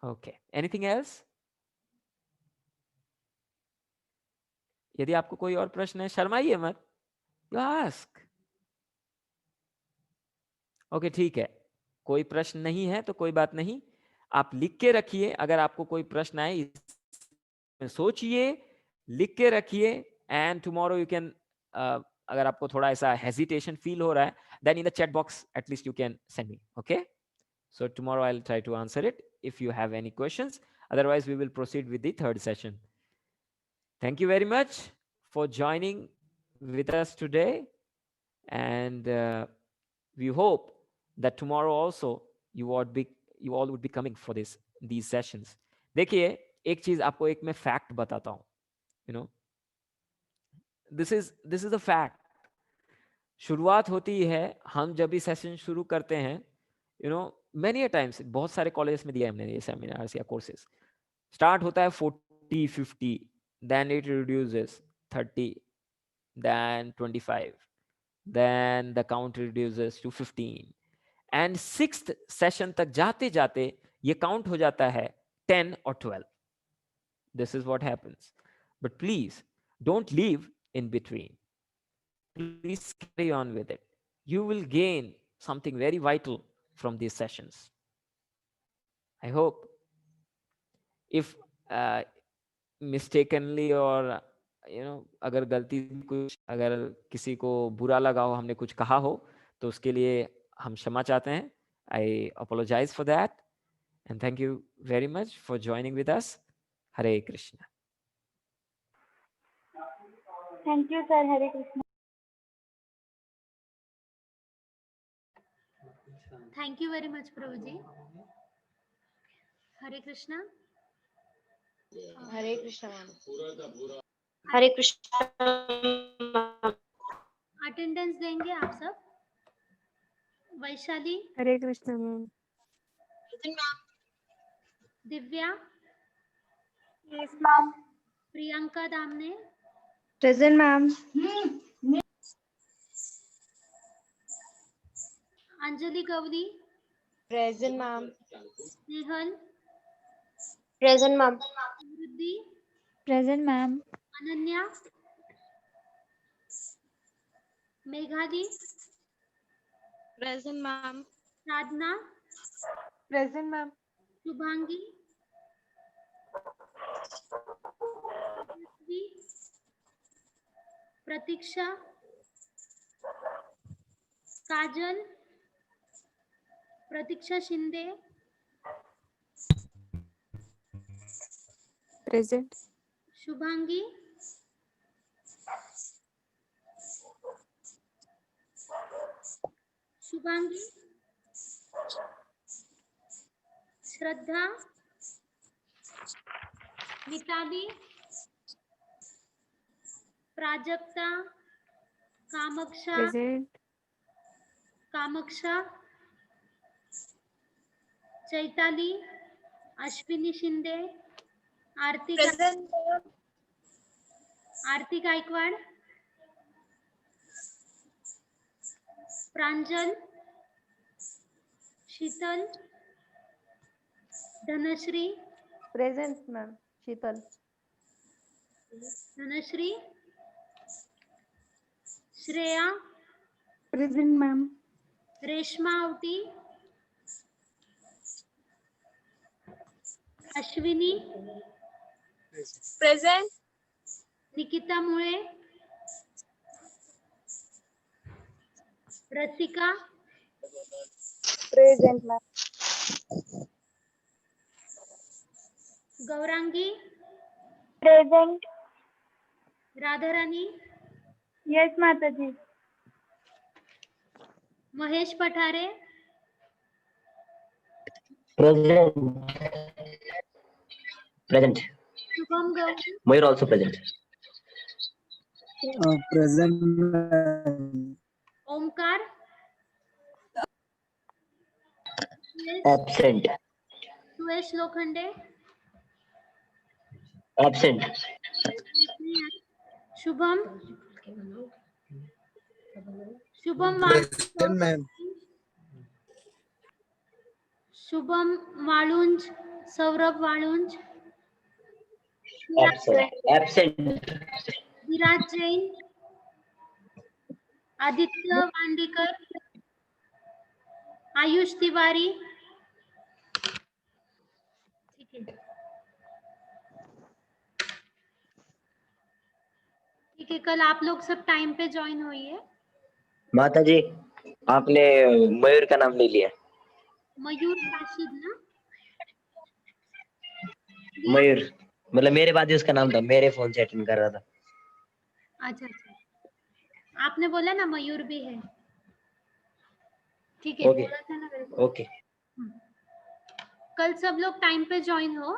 [SPEAKER 1] Okay. Anything else? यदि आपको कोई और प्रश्न है शर्माइए मत, you ask. ओके, ठीक है. कोई प्रश्न नहीं है तो कोई बात नहीं, आप लिख के रखिए. अगर आपको कोई प्रश्न आए इसमें सोचिए, लिख के रखिए, एंड टुमारो यू कैन, अगर आपको थोड़ा ऐसा हेजिटेशन फील हो रहा है, then in the chat box at least you can send me. Okay, so tomorrow I'll try to answer it if you have any questions. Otherwise we will proceed with the third session. Thank you very much for joining with us today, and we hope that tomorrow also you all would be coming for these sessions. देखिए एक चीज आपको एक मैं fact बताता हूँ. You know, this is a fact. शुरुआत होती है, हम जब भी सेशन शुरू करते हैं, you know, many a times बहुत सारे कॉलेज में दिया है हमने ये सेमिनार्स या कोर्सेज. स्टार्ट होता है 40 50, then it reduces 30, then 25, then the count reduces to 15, and 6th session तक जाते जाते ये काउंट हो जाता है 10 और 12. This is what happens. But please don't leave in between. Please carry on with it. You will gain something very vital from these sessions. I hope if mistakenly or अगर गलती कुछ, अगर किसी को बुरा लगा हो, हमने कुछ कहा हो, तो उसके लिए हम क्षमा चाहते हैं. I apologize for that, and thank you very much for joining with us. Hare Krishna.
[SPEAKER 6] Thank you, sir. Hare Krishna.
[SPEAKER 12] Thank you very much, Prabhuji. Hare Krishna.
[SPEAKER 4] Hare Krishna, ma'am. Hare Krishna.
[SPEAKER 12] Attendance देंगे आप सब? Vaishali,
[SPEAKER 6] Hare Krishna ma'am.
[SPEAKER 12] Divya,
[SPEAKER 6] yes ma'am.
[SPEAKER 12] Priyanka Damne,
[SPEAKER 6] present ma'am.
[SPEAKER 12] Anjali Gauri,
[SPEAKER 6] present ma'am.
[SPEAKER 12] Nehal,
[SPEAKER 4] present ma'am.
[SPEAKER 12] Samruddhi,
[SPEAKER 6] present ma'am.
[SPEAKER 12] Ananya, Meghali,
[SPEAKER 6] present ma'am.
[SPEAKER 12] Sadhana,
[SPEAKER 6] present ma'am.
[SPEAKER 12] Shubhangi, Pratiksha, Kajal, Pratiksha Shinde,
[SPEAKER 6] present.
[SPEAKER 12] Shubhangi, Shubhangi, Shraddha, Mitali, Prajakta, Kamaksha,
[SPEAKER 6] present.
[SPEAKER 12] Kamaksha, Chaitali, Ashwini Shinde, Aarti Aarti Gaikwad, Pranjal, Sheetal, Dhanashree,
[SPEAKER 6] present ma'am. Sheetal.
[SPEAKER 12] Dhanashree, Shreya,
[SPEAKER 6] present ma'am.
[SPEAKER 12] Reshma Awati, Ashwini,
[SPEAKER 5] present.
[SPEAKER 12] Nikita Mule, Rasika,
[SPEAKER 6] present ma'am.
[SPEAKER 12] Gaurangi,
[SPEAKER 6] present.
[SPEAKER 12] Radharani,
[SPEAKER 6] yes माता जी।
[SPEAKER 12] Mahesh Pathare,
[SPEAKER 7] Present. Present.
[SPEAKER 12] Shubham Gauri,
[SPEAKER 7] Mayur also present.
[SPEAKER 9] Present.
[SPEAKER 12] Omkar,
[SPEAKER 7] Absent.
[SPEAKER 12] सुयश Lokhande,
[SPEAKER 7] Absent.
[SPEAKER 12] Shubham, Shubham
[SPEAKER 9] Present, ma'am.
[SPEAKER 12] Shubham Walunj, Saurabh Walunj,
[SPEAKER 7] Absent. Absent.
[SPEAKER 12] विराज जैन, आदित्य वांडेकर, आयुष तिवारी। ठीक है, ठीक है, कल आप लोग सब टाइम पे ज्वाइन होइए।
[SPEAKER 7] माता जी, आपने मयूर का नाम ले लिया।
[SPEAKER 12] मयूर राशिद ना,
[SPEAKER 7] मयूर मतलब मेरे बाद ही उसका नाम था, मेरे फोन से अटेंड कर रहा था।
[SPEAKER 12] अच्छा अच्छा, आपने बोला ना मयूर भी है। ठीक है,
[SPEAKER 7] ओके
[SPEAKER 12] बोला था ना मेरे को।
[SPEAKER 7] ओके।
[SPEAKER 12] कल सब लोग टाइम पे ज्वाइन हो,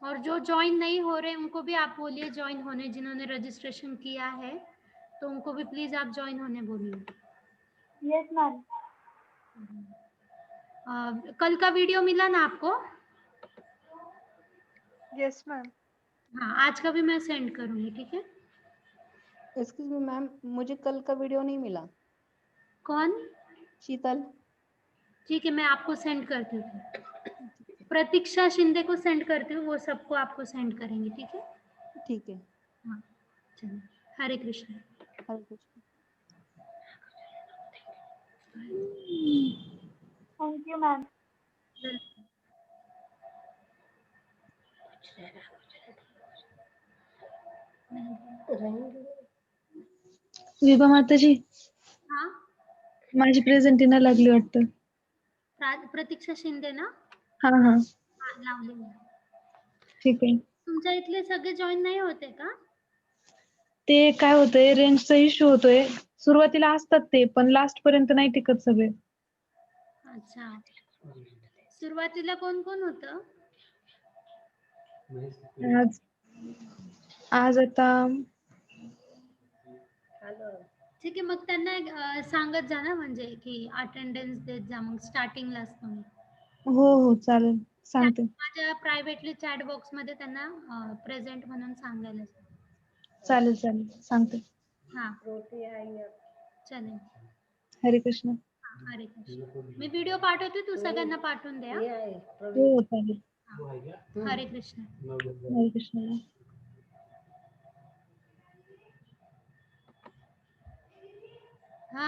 [SPEAKER 12] और जो ज्वाइन नहीं हो रहे उनको भी आप बोलिए ज्वाइन होने, जिन्होंने रजिस्ट्रेशन किया है तो उनको भी प्लीज आप ज्वाइन होने बोलिए।
[SPEAKER 6] Yes ma'am.
[SPEAKER 12] कल का वीडियो मिला ना आपको?
[SPEAKER 6] Yes ma'am.
[SPEAKER 12] हाँ, आज का भी मैं सेंड करूंगी, ठीक है।
[SPEAKER 6] एक्सक्यूज मी मैम, मुझे कल का वीडियो नहीं मिला।
[SPEAKER 12] कौन?
[SPEAKER 6] शीतल।
[SPEAKER 12] ठीक है, मैं आपको सेंड करती हूँ। प्रतीक्षा शिंदे को सेंड करती हूँ, वो सबको आपको सेंड करेंगे, ठीक है।
[SPEAKER 6] ठीक है।
[SPEAKER 12] हाँ, चलिए, Hare Krishna.
[SPEAKER 6] Hare Krishna. Thank you ma'am. Vibha माताजी,
[SPEAKER 12] हाँ,
[SPEAKER 6] माझी प्रेझेंटी नाही लागली वाटतं.
[SPEAKER 12] प्रतीक्षा शिंदे ना?
[SPEAKER 6] हा हा,
[SPEAKER 12] हा, लावले मी.
[SPEAKER 6] ठीक आहे.
[SPEAKER 12] तुमच्या इथले सगळे जॉईन नाही होते का?
[SPEAKER 6] ते काय होतंय, रेंजचा इश्यू होतोय. सुरुवातीला असतात ते, पण लास्ट पर्यंत नाही टिकत सगळे.
[SPEAKER 12] अच्छा, सुरुवातीला कोण कोण होतं?
[SPEAKER 6] आज आज आता
[SPEAKER 12] ठीक आहे, मग त्यांना सांगत जा ना, म्हणजे की अटेंडन्स देत जा मग स्टार्टिंगलाच तुम्ही.
[SPEAKER 6] हो चालेल, सांगते.
[SPEAKER 12] माझ्या प्रायव्हेटली चॅट बॉक्स मध्ये त्यांना प्रेझेंट म्हणून सांगायला सांग.
[SPEAKER 6] चालेल सांगते.
[SPEAKER 12] हा चालेल.
[SPEAKER 6] हरे कृष्ण.
[SPEAKER 12] हरे कृष्ण. मी व्हिडिओ पाठवते, तू सगळ्यांना पाठवून द्या.
[SPEAKER 6] हो चालेल.
[SPEAKER 12] हरे कृष्ण.
[SPEAKER 6] हरे कृष्ण.
[SPEAKER 12] हा